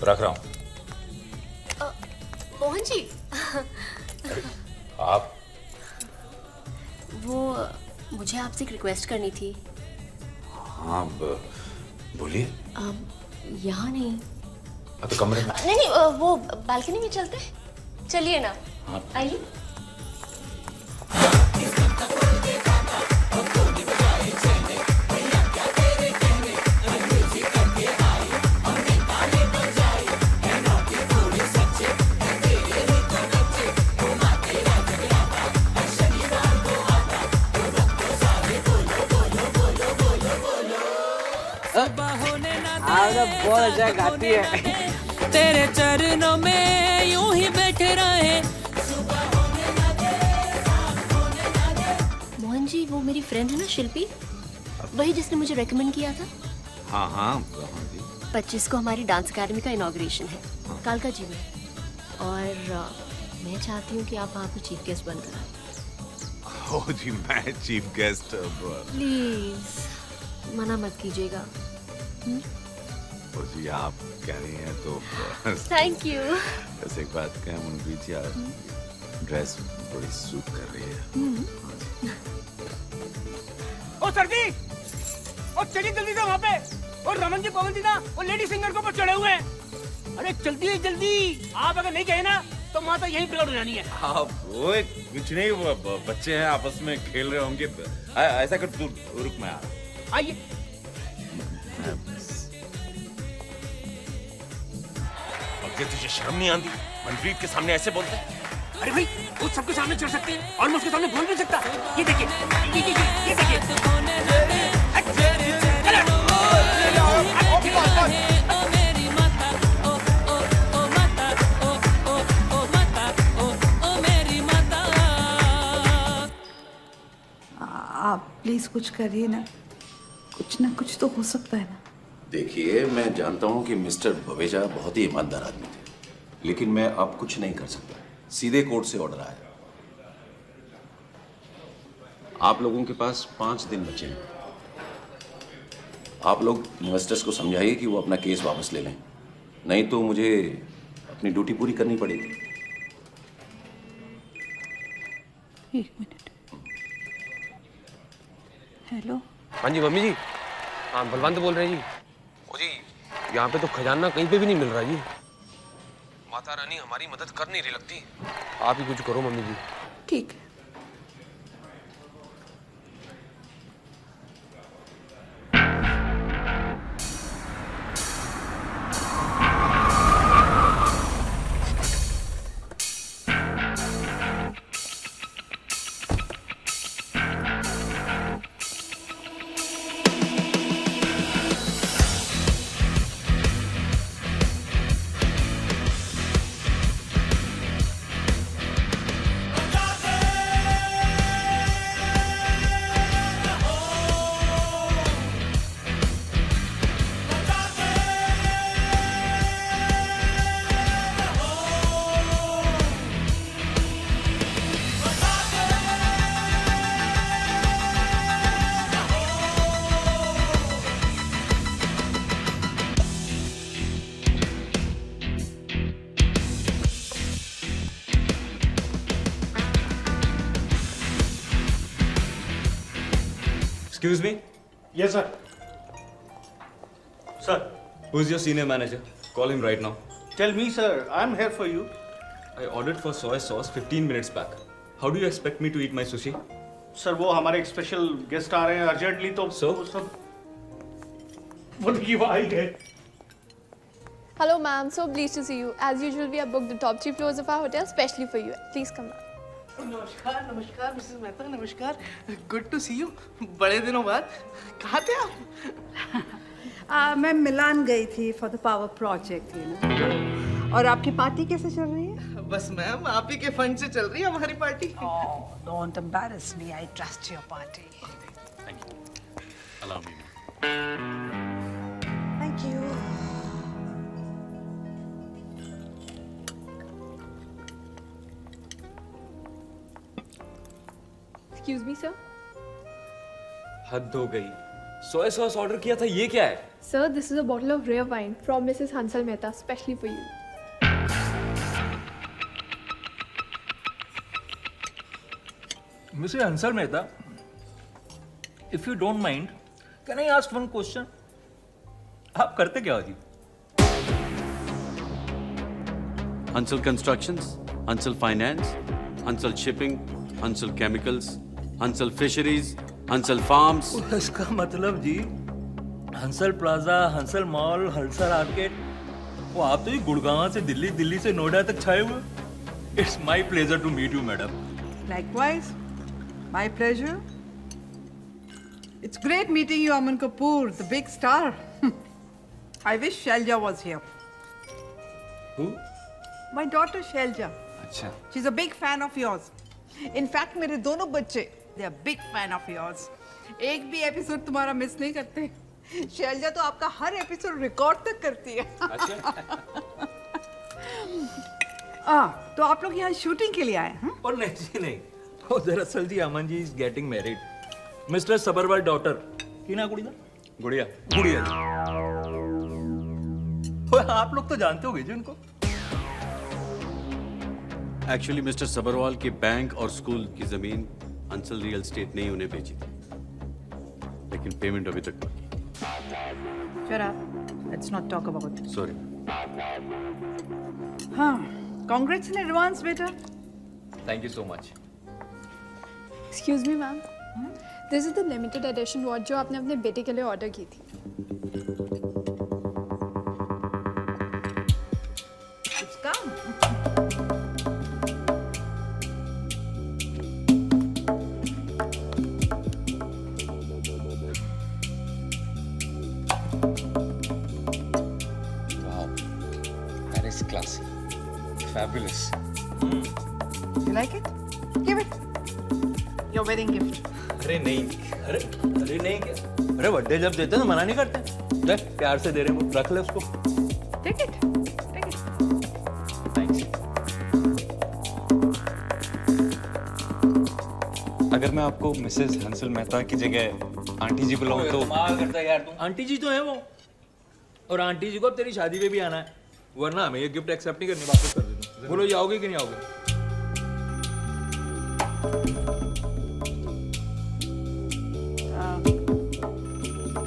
रख रहा हूं। मोहन जी आप? वो मुझे आपसे एक रिक्वेस्ट करनी थी। हाँ बोलिए। यहाँ नहीं। तो कमरे में। नहीं नहीं, वो बालकनी में चलते हैं, चलिए ना। आइए। बहुत अच्छा गाती है। तेरे चरणों में यूं ही बैठे रहे। मोहन जी, वो मेरी फ्रेंड है ना शिल्पी, वही जिसने मुझे रेकमेंड किया था। हाँ हाँ 25 को हमारी डांस अकेडमी का इनॉग्रेशन है, कालका जी में, और मैं चाहती हूँ कि आप वहाँ पर चीफ गेस्ट बनकर आए। ओ जी, मैं चीफ गेस्ट? प्लीज मना मत कीजिएगा। जी आप कह रही हैं तो थैंक यू। बस एक बात कहें मनप्रीत यार, ड्रेस बड़ी सूट कर रही है। ओ सर जी, ओ चलिए जल्दी से वहाँ पे। और रमन जी पवन जी ना वो लेडी सिंगर के ऊपर चढ़े हुए हैं। अरे जल्दी जल्दी, आप अगर नहीं गए ना तो माता यहीं बिगड़ जानी है। आप वो कुछ नहीं, वो बच्चे हैं आपस में खेल रहे होंगे। ऐसा कर, तू रुक, मैं आ रहा हूं। आइए। अगर तुझे शर्म नहीं आती मनप्रीत के सामने ऐसे बोलते? अरे भाई वो सबके सामने चढ़ सकते हैं और मैं उसके सामने बोल भी सकता। ये देखिए, ये देखिए। आप प्लीज कुछ करिए ना कुछ तो हो सकता है ना। देखिए, मैं जानता हूं कि मिस्टर भवेजा बहुत ही ईमानदार आदमी थे, लेकिन मैं अब कुछ नहीं कर सकता। सीधे कोर्ट से ऑर्डर आया। आप लोगों के पास 5 दिन बचे हैं। आप लोग इन्वेस्टर्स को समझाइए कि वो अपना केस वापस ले लें, नहीं तो मुझे अपनी ड्यूटी पूरी करनी पड़ेगी। एक मिनट। हेलो। हाँ जी मम्मी जी, हाँ बलवंत बोल रहे हैं जी। ओ जी, यहाँ पे तो खजाना कहीं पे भी नहीं मिल रहा जी। माता रानी हमारी मदद कर नहीं रही लगती। आप ही कुछ करो मम्मी जी। ठीक है। Excuse me? Yes, sir. Sir. Who's your senior manager? Call him right now. Tell me, sir. I'm here for you. I ordered for soy sauce 15 minutes back. How do you expect me to eat my sushi? Sir वो हमारे एक special guest आ रहे हैं urgently, तो वो सब उनकी Y है। Hello ma'am, so pleased to see you. As usual, we have booked the top 3 floors of our hotel specially for you. Please come now. नमस्कार मिसेस मेहता, नमस्कार। गुड टू सी यू, बड़े दिनों बाद। कहाँ थे आप? मैं मिलान गई थी फॉर द पावर प्रोजेक्ट, और आपकी पार्टी कैसे चल रही है? बस मैम आप ही के फंड से चल रही है हमारी party. Don't embarrass me, I trust your party. Thank you. Allow me. Thank you. Excuse me, sir. हद हो गई। सोया सॉस ऑर्डर किया था, ये क्या है? Sir, this is a bottle of rare wine from Mrs. Hansal Mehta, specially for you. Mr. Hansal Mehta, if you don't mind, can I ask one question? आप करते क्या हो जी? Hansal Constructions, Hansal Finance, Hansal Shipping, Hansal Chemicals, Hansal Fisheries, Hansal Farms. इसका मतलब जी Hansal Plaza, Hansal Mall, Hansal Arcade, वो आप तो ये गुड़गांव से दिल्ली, दिल्ली से नोएडा तक छाए हुए। It's my pleasure to meet you madam. Likewise, my pleasure. It's great meeting you, Aman Kapoor, the big star. I wish Shailja was here. Who? My daughter Shailja. अच्छा। She's a big fan of yours. In fact, मेरे दोनों बच्चे, they are big fan of yours. एक भी episode तुम्हारा miss नहीं करते। शैलजा तो आपका हर एपिसोड रिकॉर्ड तक करती है। तो आप लोग यहाँ शूटिंग के लिए आए हैं? और नहीं जी नहीं, वो दरअसल जी Aman ji is getting married. Mister Sabharwal daughter की ना गुड़िया? गुड़िया गुड़िया जी। आप लोग तो जानते होगे जी उनको। एक्चुअली मिस्टर सबरवाल के बैंक और स्कूल की जमीन हंसल रियल एस्टेट ने ही उन्हें बेची थी, लेकिन पेमेंट अभी तक बाकी। Shut up. Let's not talk about it. Sorry. हाँ, कांग्रेट्स इन एडवांस बेटा। Thank you so much. Excuse me ma'am, this is the limited edition watch जो आपने अपने बेटे के लिए ऑर्डर की थी। It's come. Wow, that is classy, fabulous. You like it? Give it. Your wedding gift. अरे नहीं, अरे नहीं क्या? अरे बर्थडे जब देते हैं तो मना नहीं करते। ले, प्यार से दे रहे हैं, रख ले उसको। Take it. Take it. अगर मैं आपको मिसेस हंसल मेहता की जगह आंटी जी बुलाऊं तो कमाल करता है यार तू। आंटी जी तो है वो, और आंटी जी को अब तेरी शादी पे भी आना है, वरना हमें ये गिफ्ट एक्सेप्ट नहीं करनी, वापस कर देना। बोलो जाओगे कि नहीं आओगे?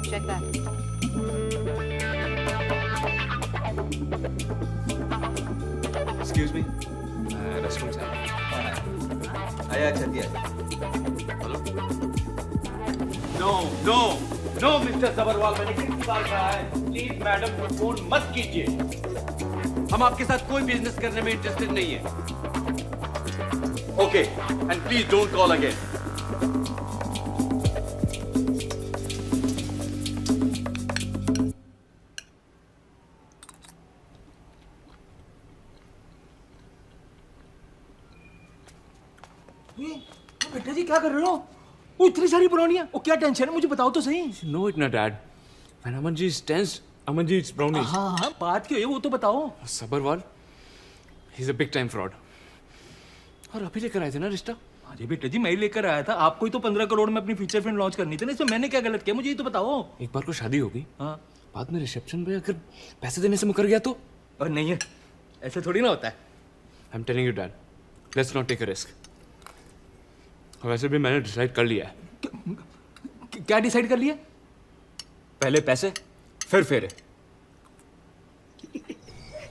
Check that. Excuse me, restroom से आया। अच्छा दिया। No no no mister Sabharwal, मैंने कितनी बार कहा है, प्लीज मैडम को फोन मत कीजिए। हम आपके साथ कोई बिजनेस करने में इंटरेस्टेड नहीं है। Okay, and please don't call again. बेटा जी क्या कर रहे हो? वो इतनी सारी ब्राउनियां, वो क्या टेंशन है मुझे बताओ तो सही। No, it's not Dad. When Amanji is tense, Amanji eats brownies. हाँ हाँ, बात क्या है वो तो बताओ। Sabharwal, he's a big time fraud. और अभी लेकर आए थे ना रिश्ता? अरे बेटा जी मैं ही लेकर आया था, आपको ही तो 15 करोड़ में अपनी फीचर फिल्म लॉन्च करनी थी ना, इसमें मैंने क्या गलत किया मुझे ये तो बताओ। एक बार को शादी होगी, हाँ, बाद में रिसेप्शन पे अगर पैसे देने से मुकर गया तो? और नहीं है, ऐसे थोड़ी ना होता है। I'm telling you Dad, let's not take a risk. और वैसे भी मैंने डिसाइड कर लिया है। क्या डिसाइड कर लिया? पहले पैसे फिर फेरे।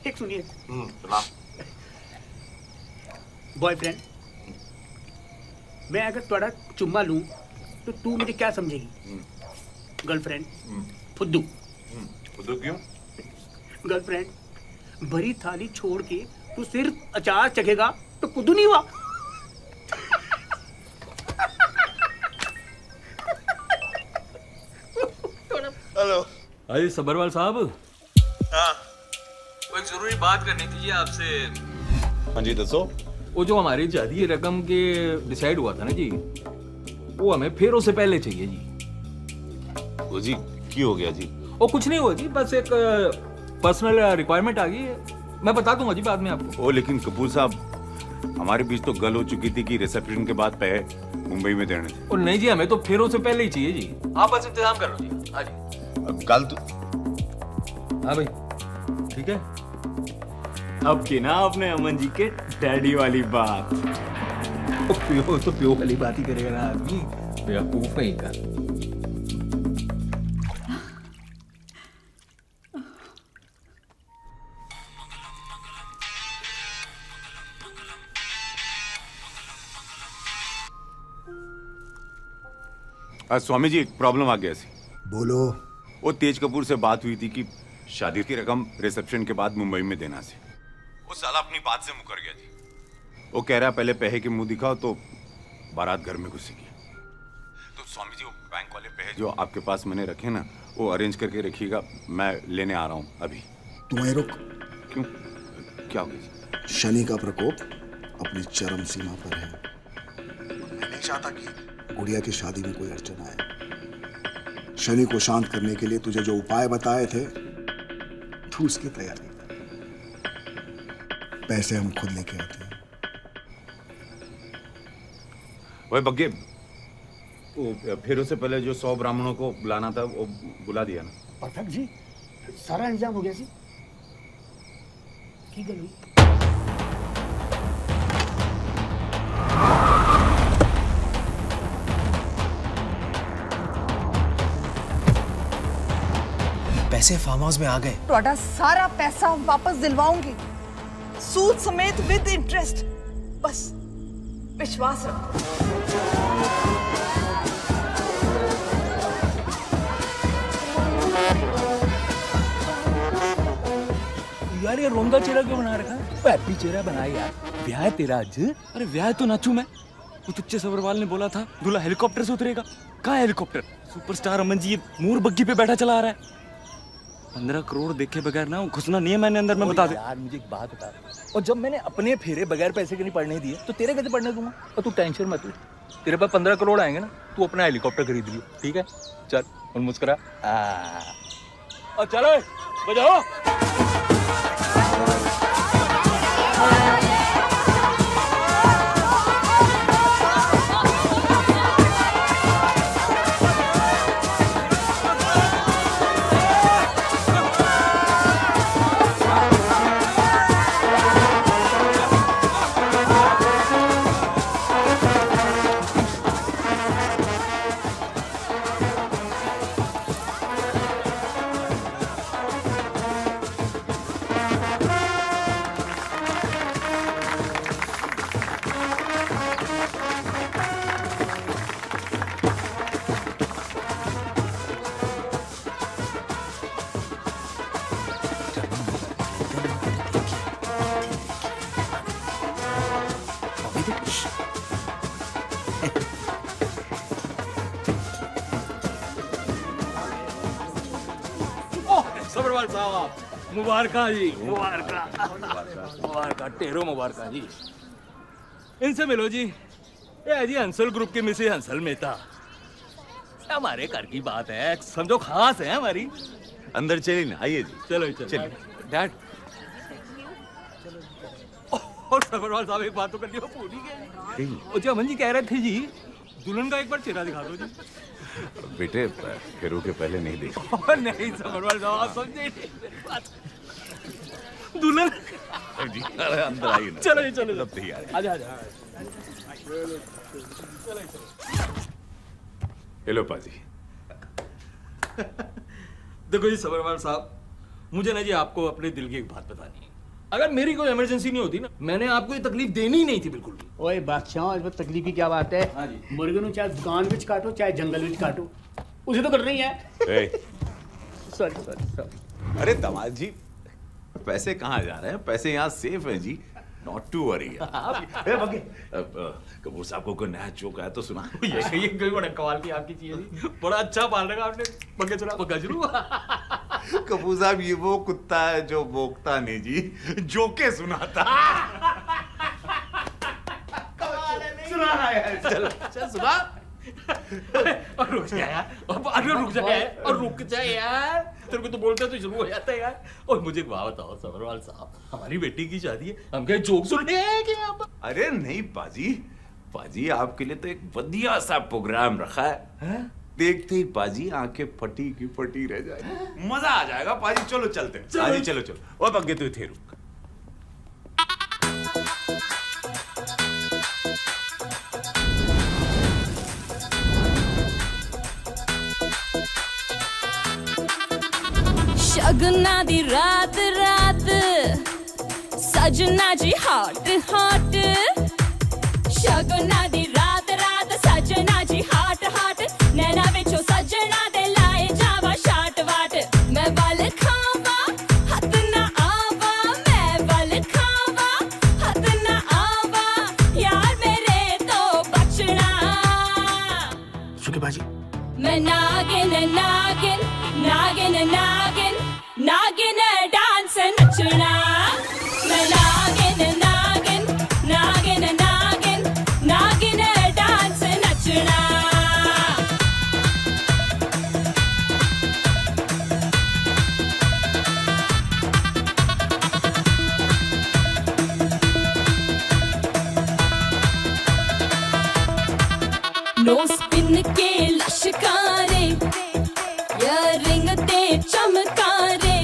एक सुनिए। बॉयफ्रेंड, मैं अगर थोड़ा चुम्मा लूं तो तू मुझे क्या समझेगी? गर्लफ्रेंड, फुद्दू। फुद्दू क्यों? गर्लफ्रेंड, भरी थाली छोड़ के तू सिर्फ अचार चखेगा तो फुद्दू नहीं हुआ। हेलो। अरे सबरवाल साहब। हाँ। वो एक जरूरी बात करनी थी जी आपसे। हाँ जी दसो। वो जो हमारी जादी रकम के डिसाइड हुआ था ना जी, वो हमें फेरों से पहले चाहिए जी। वो जी क्यों हो गया जी? वो कुछ नहीं हुआ जी, बस एक पर्सनल रिक्वायरमेंट आ गई है, मैं बता दूंगा जी बाद में आपको। ओ लेकिन कपूर साहब, हमारे बीच तो गल हो चुकी थी कि रिसेप्शन के बाद पैसे मुंबई में देने थे। और नहीं जी, हमें तो फेरों से पहले ही चाहिए जी, आप बस इंतजाम कर लो जी। हाँ जी। अब कल तो हाँ भाई ठीक है। अब की ना आपने अमन जी के डैडी वाली बात। प्यो तो प्यो वाली बात ही करेगा ना आदमी, बेवकूफ है इनका। स्वामी जी एक प्रॉब्लम आ गया सी। बोलो। वो तेज कपूर से बात हुई थी कि शादी की रकम रिसेप्शन के बाद मुंबई में देना सी। वो साला अपनी बात से मुकर गया जी। वो कह रहा पहले पैसे के मुंह दिखाओ तो बारात घर में घुसेगी। तो स्वामी जी वो बैंक वाले पैसे जो आपके पास मैंने रखे ना, वो अरेंज करके रखिएगा, मैं लेने आ रहा हूँ अभी। तू वहीं रुक। क्यों, क्या हो गया? शनि का प्रकोप अपनी चरम सीमा पर है। मैं नहीं चाहता कि गुड़िया की शादी में कोई अड़चन आए। शनि को शांत करने के लिए तुझे जो उपाय बताए थे, तू उसकी तैयारी कर। पैसे हम खुद लेके आते हैं। वही बग्गे, फेरों से पहले जो 100 ब्राह्मणों को बुलाना था वो बुला दिया ना? परफेक्ट जी, सारा इंतजाम हो गया जी। की गल हुई? पैसे फार्म हाउस में आ गए। ਤੁਹਾਡਾ सारा पैसा वापस दिलवाऊंगी। सूद समेत विद इंटरेस्ट। बस विश्वास रखो। यार ये रोंदा चेहरा क्यों बना रखा है? हैप्पी चेहरा बना यार। ब्याह है तेरा आज? अरे ब्याह तो नाचू मैं। वो तुच्चे सबरवाल ने बोला था दूल्हा हेलीकॉप्टर से उतरेगा। कहाँ हेलीकॉप्टर? सुपरस्टार अमन जी ये मोर बग्गी पे बैठा चला आ रहा है। 15 करोड़ देखे बगैर ना घुसना नहीं है मैंने अंदर में, बता दे। यार मुझे एक बात बता, और जब मैंने अपने फेरे बगैर पैसे के नहीं पढ़ने दिए तो तेरे कैसे पढ़ने दूंगा? और तू टेंशन मत ले, तेरे पास 15 करोड़ आएंगे ना, तू अपना हेलीकॉप्टर खरीद लियो, ठीक है? चल और मुस्कुरा। और चलो बजाओ। सबरवाल साहब मुबारका जी, मुबारका मुबारका, टेरो मुबारका जी। इनसे मिलो जी, ये जी हंसल ग्रुप के मिसेज हंसल मेहता, हमारे घर की बात है, समझो खास है हमारी। अंदर चलिए ना, आइए जी। चलो चलिए। डैड और सबरवाल साहब एक बात तो करनी हो भूल ही गए। और जो अमन जी कह रहे थे जी, दुल्हन का एक बार चेहरा दिखा दो जी। बेटे फेरू के पहले नहीं देखा। नहीं सबरवाल साहब आप समझे नहीं बात। दुल्हन जी अंदर आइए ना। चलो चलो सब तैयार है। आजा आजा। हेलो पाजी। देखो जी सबरवाल साहब, मुझे ना जी आपको अपने दिल की एक बात बतानी है। अगर मेरी कोई इमरजेंसी नहीं होती ना, मैंने आपको ये तकलीफ देनी ही नहीं थी बिल्कुल भी। ओए बादशाह, इस वक्त तकलीफ की क्या बात है? हाँ जी। मुर्गे नु चाहे दुकान विच काटो चाहे जंगल विच काटो, उसे तो कर रही है। Sorry sorry sorry. अरे दामाद जी, पैसे कहाँ जा रहे हैं? पैसे यहाँ सेफ है जी, नॉट टू वरी। कपूर साहब को कोई नया जोक आया तो सुना। ये कोई बड़ा कमाल की आपकी चीज है, बड़ा अच्छा पाल रखा आपने। बग्गे चला बग्गा शुरू। कपूर साहब ये वो कुत्ता है जो भोंकता नहीं जी, जोके सुनाता। सुना है, चल चल सुना। और रुक जा यार, अरे रुक जा यार, और रुक जा यार, तेरे को तो बोलते तो शुरू हो जाता है यार। और मुझे एक बात बताओ सबरवाल साहब, हमारी बेटी की शादी है, हम क्या जोक सुनने आए क्या यहाँ पर? अरे नहीं पाजी, पाजी आपके लिए तो एक बढ़िया सा प्रोग्राम रखा है। देखते ही पाजी आंखें फटी की फटी रह जाएगी, मजा आ जाएगा पाजी। चलो चलते हैं पाजी, चलो चलो। और बग्गे तो थे रुक। शगुना दी रात रात, सजना जी हॉट हॉट। शगुना दी रात रात, सजना जी हॉट हॉट। नैना विचों सजना दे लाए जावा शाट वाट। मैं वल खावा हथ ना आवा, मैं वल खावा हथ ना आवा, यार मेरे तो बचना। सुखी बाजी, मैं नागिन नागिन नागिन नागिन नागिन डांस नचना। मैं नागिन नागिन नागिन नागिन नागिन डांस नचना। नो स्पिन के लश्कारे, इयररिंग ते चमकारे।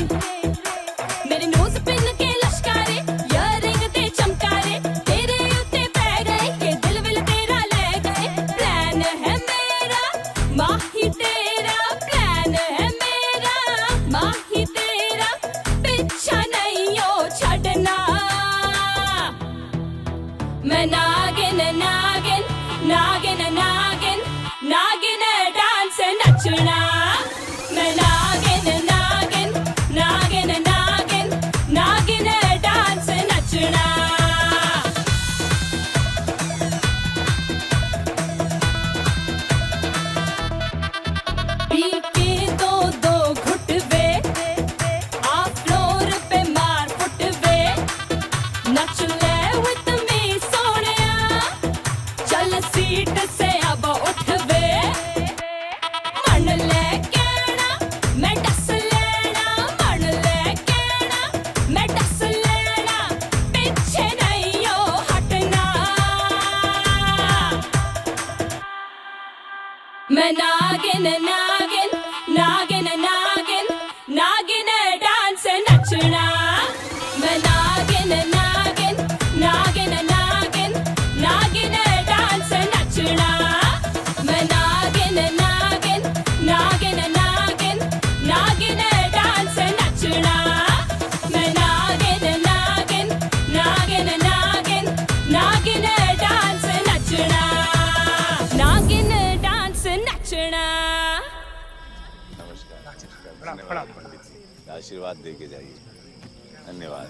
मेरे नोज पिन के लश्कारे, इयररिंग ते चमकारे। तेरे उत्ते पै गए के दिल विल तेरा ले गए। प्लान है मेरा माही तेरा, प्लान है मेरा माही तेरा। पीछा नहीं ओ छड़ना। मैं नागिन नागिन नागिन नागिन नागिन डांस नचना मैं नागिन नागिन नागिन नागिन नागिन डांस नचना मैं नागिन नागिन नागिन नागिन नागिन डांस नचना मैं नागिन नागिन नागिन नागिन नागिन डांस नचना नागिन डांस नचना। नमस्कार पंडित जी, आशीर्वाद दे के जाइए। धन्यवाद।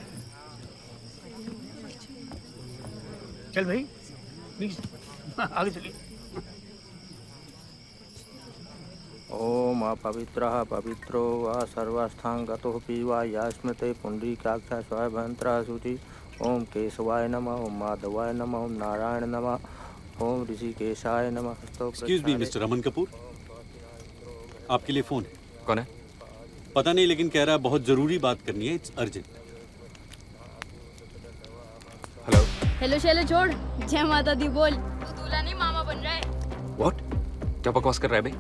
चल भाई प्लीज आगे चलिए। ओम अपवित्रः पवित्रो वा सर्वस्थांगतोऽपि वा या स्मृते पुण्डरीकाक्षा स्वयंभ्यन्तरः शुचि। ओम केशवाय नमः, ओम माधवाय नमः, ओम नारायण नमः, ओम ऋषिकेशाय नमः। Excuse me mister Raman Kapoor, आपके लिए फोन है। कौन है? पता नहीं, लेकिन कह रहा है बहुत जरूरी बात करनी है, it's urgent. Hello hello Shelley छोड़, जय माता दी बोल। तू दूल्हा नहीं मामा बन रहा है। व्हाट? क्या बकवास कर रहा है भाई?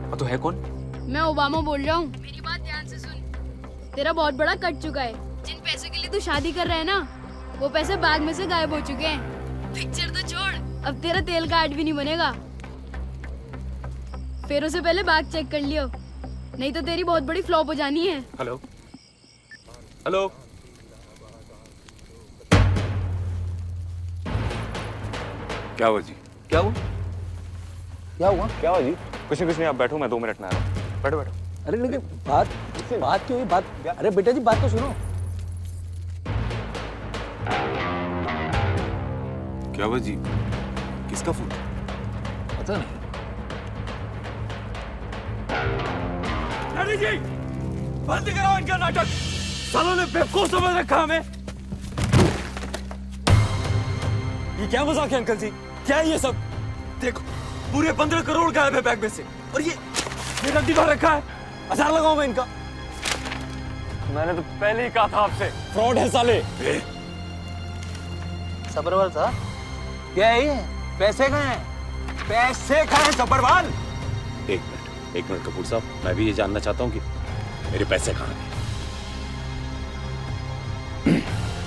और तू है कौन? मैं ओबामा बोल रहा हूँ। मेरी बात ध्यान से सुन। तेरा बहुत बड़ा कट चुका है। जिन पैसों के लिए तू शादी कर रहा है ना, वो पैसे बैग में से गायब हो चुके हैं। पिक्चर तो छोड़, अब तेरा तेल का ऐड भी नहीं बनेगा। फेरों से पहले बैग चेक कर लियो, नहीं तो तेरी बहुत बड़ी फ्लॉप हो जानी है। हेलो हेलो क्या हुआ जी? क्या हुआ? क्या हुआ? क्या हुआ जी? कुछ नहीं, आप बैठो, मैं 2 मिनट में आ रहा हूँ। बैठो बैठो। अरे लेकिन बात क्यों हुई? बात, अरे बेटा जी बात तो सुनो। क्या हुआ जी? किसका फोन? पता नहीं। जी बंद कराओ इनका नाटक, सालों ने बेवकूफ समझ रखा हमें। ये क्या मजाक है अंकल जी? क्या है ये सब? देखो पूरे 15 करोड़ गायब है बैग में से, और ये रद्दी भर रखा है। 1000 लगाऊं मैं इनका? मैंने तो पहले ही कहा था आपसे, फ्रॉड है साले। सब्रवाल साहब, क्या है ये? पैसे कहाँ हैं? पैसे कहाँ हैं सब्रवाल? एक मिनट कपूर साहब, मैं भी ये जानना चाहता हूँ कि मेरे पैसे कहाँ हैं।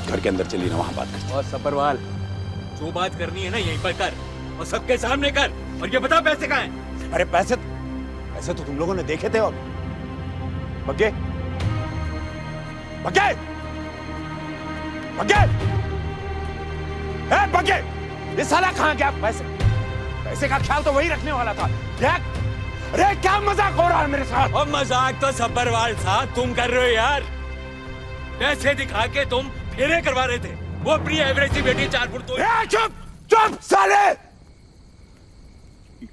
घर के अंदर चलिए ना, वहां बात करते हैं। और सब्रवाल, जो बात करनी है ना यहीं पर कर, और सबके सामने कर, और ये बता पैसे कहाँ हैं? अरे पैसे तो तुम लोगों ने देखे थे। और बग्गे बग्गे बग्गे ए बग्गे, ये साला कहाँ गया? पैसे का ख्याल तो वही रखने वाला था। अरे क्या मजाक हो रहा है मेरे साथ? और मजाक तो सब्बरवाल साहब तुम कर रहे हो यार। पैसे दिखा के तुम फेरे करवा रहे थे। वो अपनी एवरेज सी बेटी 4 फुट तो। चुप साले!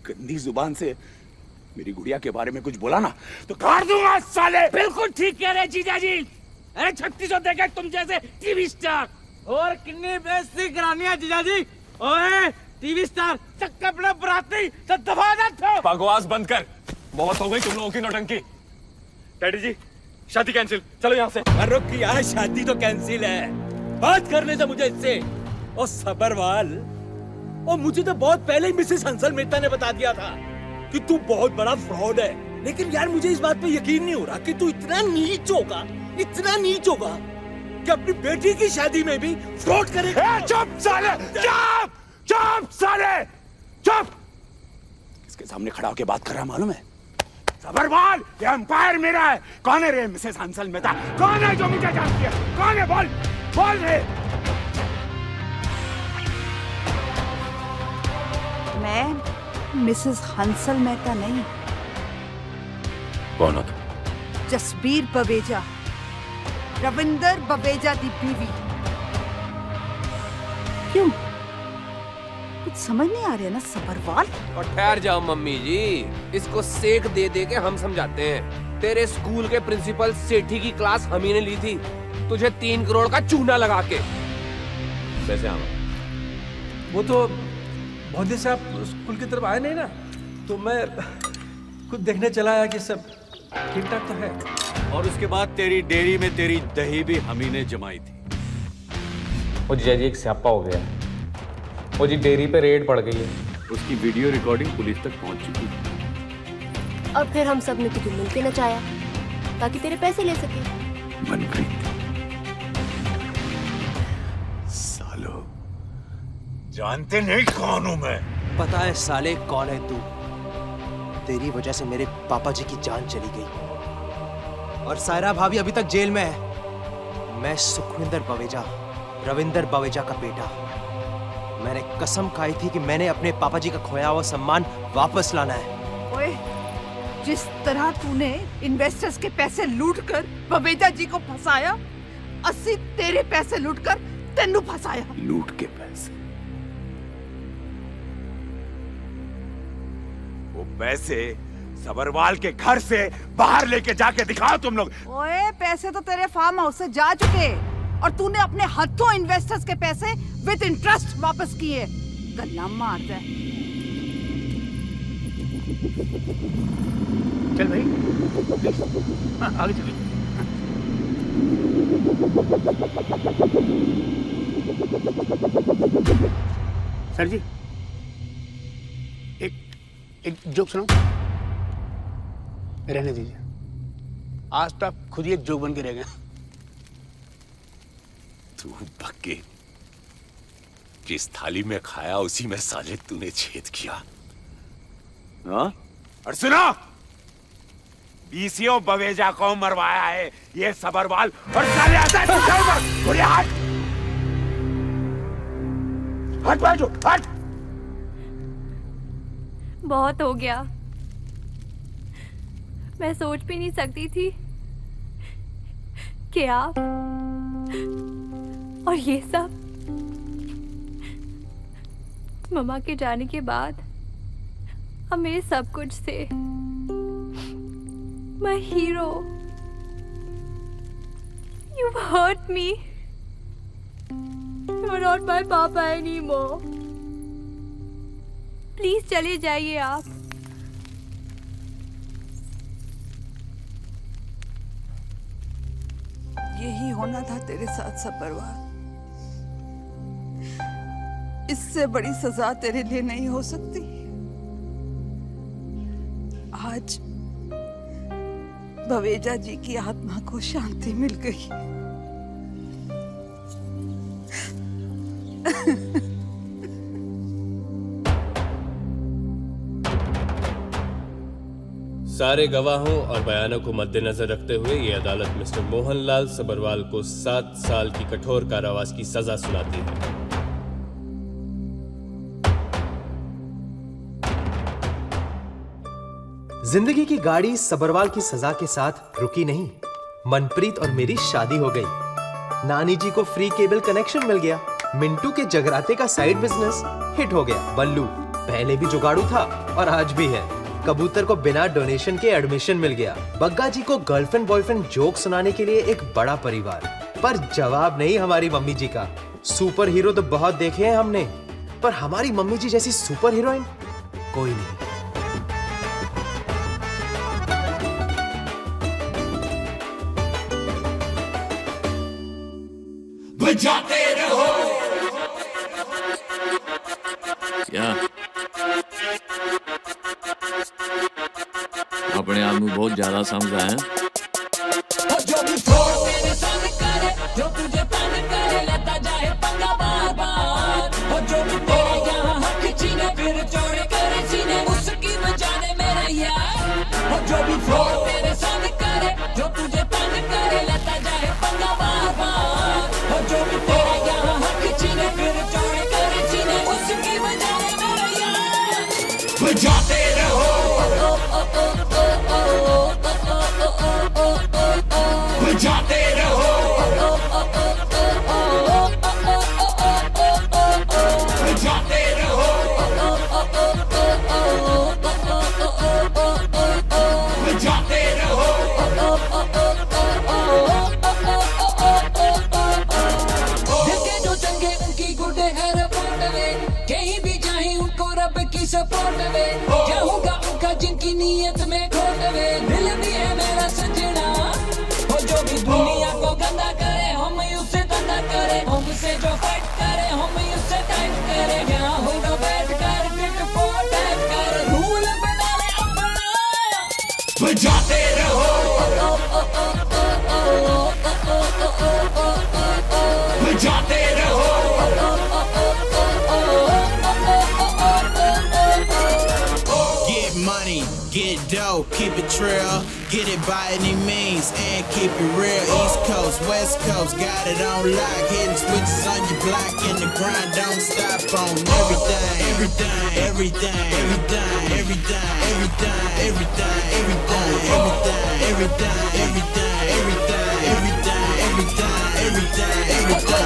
गंदी जुबान से मेरी गुड़िया के बारे में कुछ बोला ना तो काट दूंगा साले। बिल्कुल ठीक कह रहे जीजा जी। अरे 3600 देखे तुम जैसे टीवी स्टार। और कितनी बेइज्जती करानी है जीजा जी? ओए टीवी स्टार, चक्कर अपने बराती तो दफा दो। बकवास बंद कर, बहुत हो गई तुम लोगों की नौटंकी। डैडी जी शादी कैंसिल, चलो यहाँ से। रुक यार, शादी तो कैंसिल है, बात करने से मुझे इससे। और सब्बरवाल, और मुझे तो बहुत पहले ही मिसेस हंसल मेहता ने बता दिया था कि तू बहुत बड़ा फ्रॉड है। लेकिन यार मुझे इस बात पे यकीन नहीं हो रहा कि तू इतना नीच होगा कि अपनी बेटी की शादी में भी फ्रॉड करेगा। चुप साले! चुप साले! चुप! इसके सामने खड़ा होकर बात कर रहा है, मालूम है? सब्बरवाल, ये एम्पायर मेरा है। कौन है रे मिसेस हंसल मेहता? कौन है जो मुझे जानती है? कौन है? बोल रे। मैं मिसेस हंसल मेहता नहीं, कौन हो तुम? जसबीर बवेजा, रविंदर बवेजा दी बीवी। क्यों, कुछ समझ नहीं आ रहा ना सब्बरवाल? और ठहर जाओ मम्मी जी, इसको सेक दे दे के हम समझाते हैं। तेरे स्कूल के प्रिंसिपल सेठी की क्लास हम ही ने ली थी, तुझे 3 करोड़ का चूना लगा के। पैसे आवा। वो तो बहुत दिन से आप स्कूल की तरफ आए नहीं ना, तो मैं खुद देखने चला आया कि सब ठीक ठाक तो है। और उसके बाद तेरी डेयरी में तेरी दही भी हम ही ने जमाई थी। ओ जीजा जी एक स्यापा हो गया। ओ जी डेयरी पे रेड पड़ गई है, उसकी वीडियो रिकॉर्डिंग पुलिस तक पहुंच चुकी है। और फिर हम सब ने तुझे मिलके नचाया ताकि तेरे पैसे ले सके। मनप्रीत, सालो, जानते नहीं कौन हूं मैं। पता है साले कौन है तू? तेरी वजह से मेरे पापा जी की जान चली गई और सायरा भाभी अभी तक जेल में है। मैं सुखविंदर बवेजा, रविंदर बवेजा का बेटा। मैंने कसम खाई थी कि मैंने अपने पापा जी का खोया हुआ सम्मान वापस लाना है। ओए, जिस तरह तूने इन्वेस्टर्स के पैसे लूटकर बवेजा जी को फंसाया, 80 तेरे पैसे लूटकर तेनू फंसाया। लूट के पैसे? वो पैसे सबरवाल के घर से बाहर लेके जाके दिखाओ तुम लोग। ओए, पैसे तो तेरे फार्म हाउस से जा चुके और तूने अपने हाथों इन्वेस्टर्स के पैसे विद इंटरेस्ट वापस किए। गल्ला मार दे। चल भाई, हाँ, आगे चलिए। सर जी, एक जोक सुनाओ। रहने दीजिए, आज तो आप खुद ही एक जोक बन के रह गए। तू भक्के, जिस थाली में खाया उसी में साले तूने छेद किया। हाँ? और सुनो, बीसीओ बवेजा को मरवाया है ये सबरवाल और साले आता है हट हट बैठो हट। बहुत हो गया। मैं सोच भी नहीं सकती थी कि आप और ये सब मम्मा के जाने के बाद अब मेरे सब कुछ से My hero, you've hurt me. You're not my papa anymore. Please चले जाइए आप। यही होना था तेरे साथ सबरवाल। इससे बड़ी सजा तेरे लिए नहीं हो सकती। आज बवेजा जी की आत्मा को शांति मिल गई। सारे गवाहों और बयानों को मद्देनजर रखते हुए ये अदालत मिस्टर मोहनलाल सबरवाल को 7 साल की कठोर कारावास की सजा सुनाती है। जिंदगी की गाड़ी सबरवाल की सजा के साथ रुकी नहीं। मनप्रीत और मेरी शादी हो गई। नानी जी को फ्री केबल कनेक्शन मिल गया। मिंटू के जगराते का साइड बिजनेस हिट हो गया। बल्लू पहले भी जुगाड़ू था और आज भी है। कबूतर को बिना डोनेशन के एडमिशन मिल गया। बग्गा जी को गर्लफ्रेंड बॉयफ्रेंड जोक सुनाने के लिए एक बड़ा परिवार, पर जवाब नहीं हमारी मम्मी जी का। सुपर हीरो तो बहुत देखे हैं हमने, पर हमारी मम्मी जी जैसी सुपर हीरोइन कोई नहीं। बजाते रहो। क्या अपने आप में बहुत ज्यादा समझा है? जो भी तेरे संग करे, जो तुझे तंग करे, लेता जाए पंगा बार बार। और जो भी तेरे यहाँ हक छीने, फिर चोरे करे सीने, उसकी बजाने मेरा यार। और जो भी तेरे संग करे, जो तुझे तंग करे, लेता जाए पंगा बार बार। और जो भी तेरे यहाँ हक छीने, फिर चोरे करे सीने, उसकी बजाने मेरा यार। बजाते रहो। बजाते रहो। बजाते रहो। बजाते रहो। देखे जो चंगे उनकी गुड है रिपोर्ट में, कहीं भी जाए उनको रब की सपोर्ट में। क्या होगा उनका जिनकी नीयत में खोट में, दिल भी है मेरा सजना। जो भी दुनिया को गंदा करे, हम उससे धंधा करे, हमसे जो फाइट करे, हम उससे टाइट करे। यहाँ होगा बैठ कर बजाते रहो बजाते रहो Get money, get dough, keep it trill, get it by any means, and keep it real. East Coast, West Coast, got it on lock, hitting switches on your block, and the grind don't stop on everything, everything, everything, everything, everything, everything, everything, everything, everything, everything, everything, everything, everything, everything, everything, everything.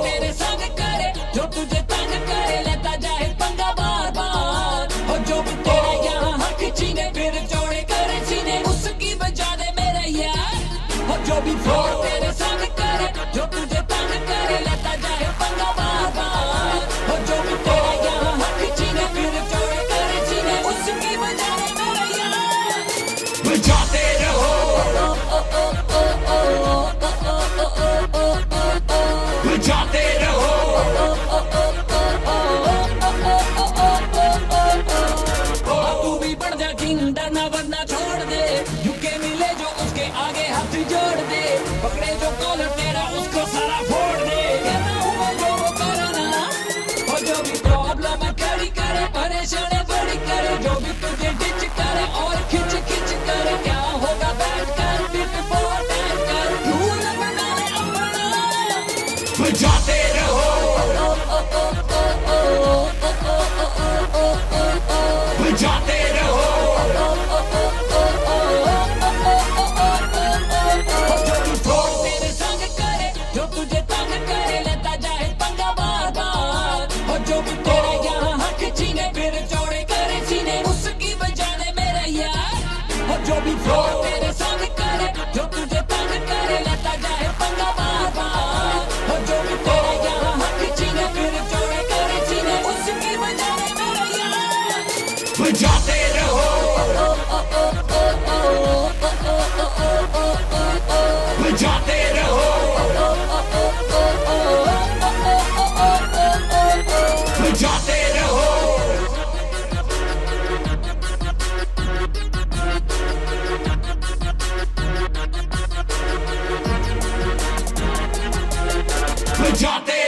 तेरे संग करे जो तुझे तंग करे लेता जाए पंगा बार बार और जो भी तेरा यहाँ हक छीने फिर चौड़े करे सीने उसकी बजा दे मेरे यार और जो भी फ्लोर तेरे संग करे जो तुझे तंग करे लेता जाए पंगा बार बार और जो भी तेरा यहाँ हक छीने फिर चौड़े करे सीने उसकी बजा दे मेरे यार बजाते रहो बजाते रहो तू भी बढ़ जा किंग डरना वरना छोड़ दे झुके मिले जो उसके आगे हाथ जोड़ दे पकड़े जो कॉलर तेरा उसको सारा फोड़ दे कहना हूँ मैं जो वो करना और जो भी प्रॉब्लम है खड़ी करे परेशानी बड़ी करे जो भी तुझे डिच करे और खिंच खिंच करे क्या होगा बैठ कर फिट फोर बैठ कर रूल बना ले अपना बजाते रहो बजाते रहो जो भी फ्लोर तेरे संग करे जो तुझे तंग करे लेता जाए पंगा बार बार और जो भी तेरा यहाँ हक छीने फिर चौड़े करे सीने उसकी बजा दे मेरे यार और जो भी फ्लोर तेरे संग करे जो तुझे तंग करे लेता जाए पंगा बार बार और जो भी तेरा यहाँ हक छीने फिर चौड़े करे सीने उसकी बजा दे मेरे यार बजाते रहो बजाते रहो बजाते रहो बजाते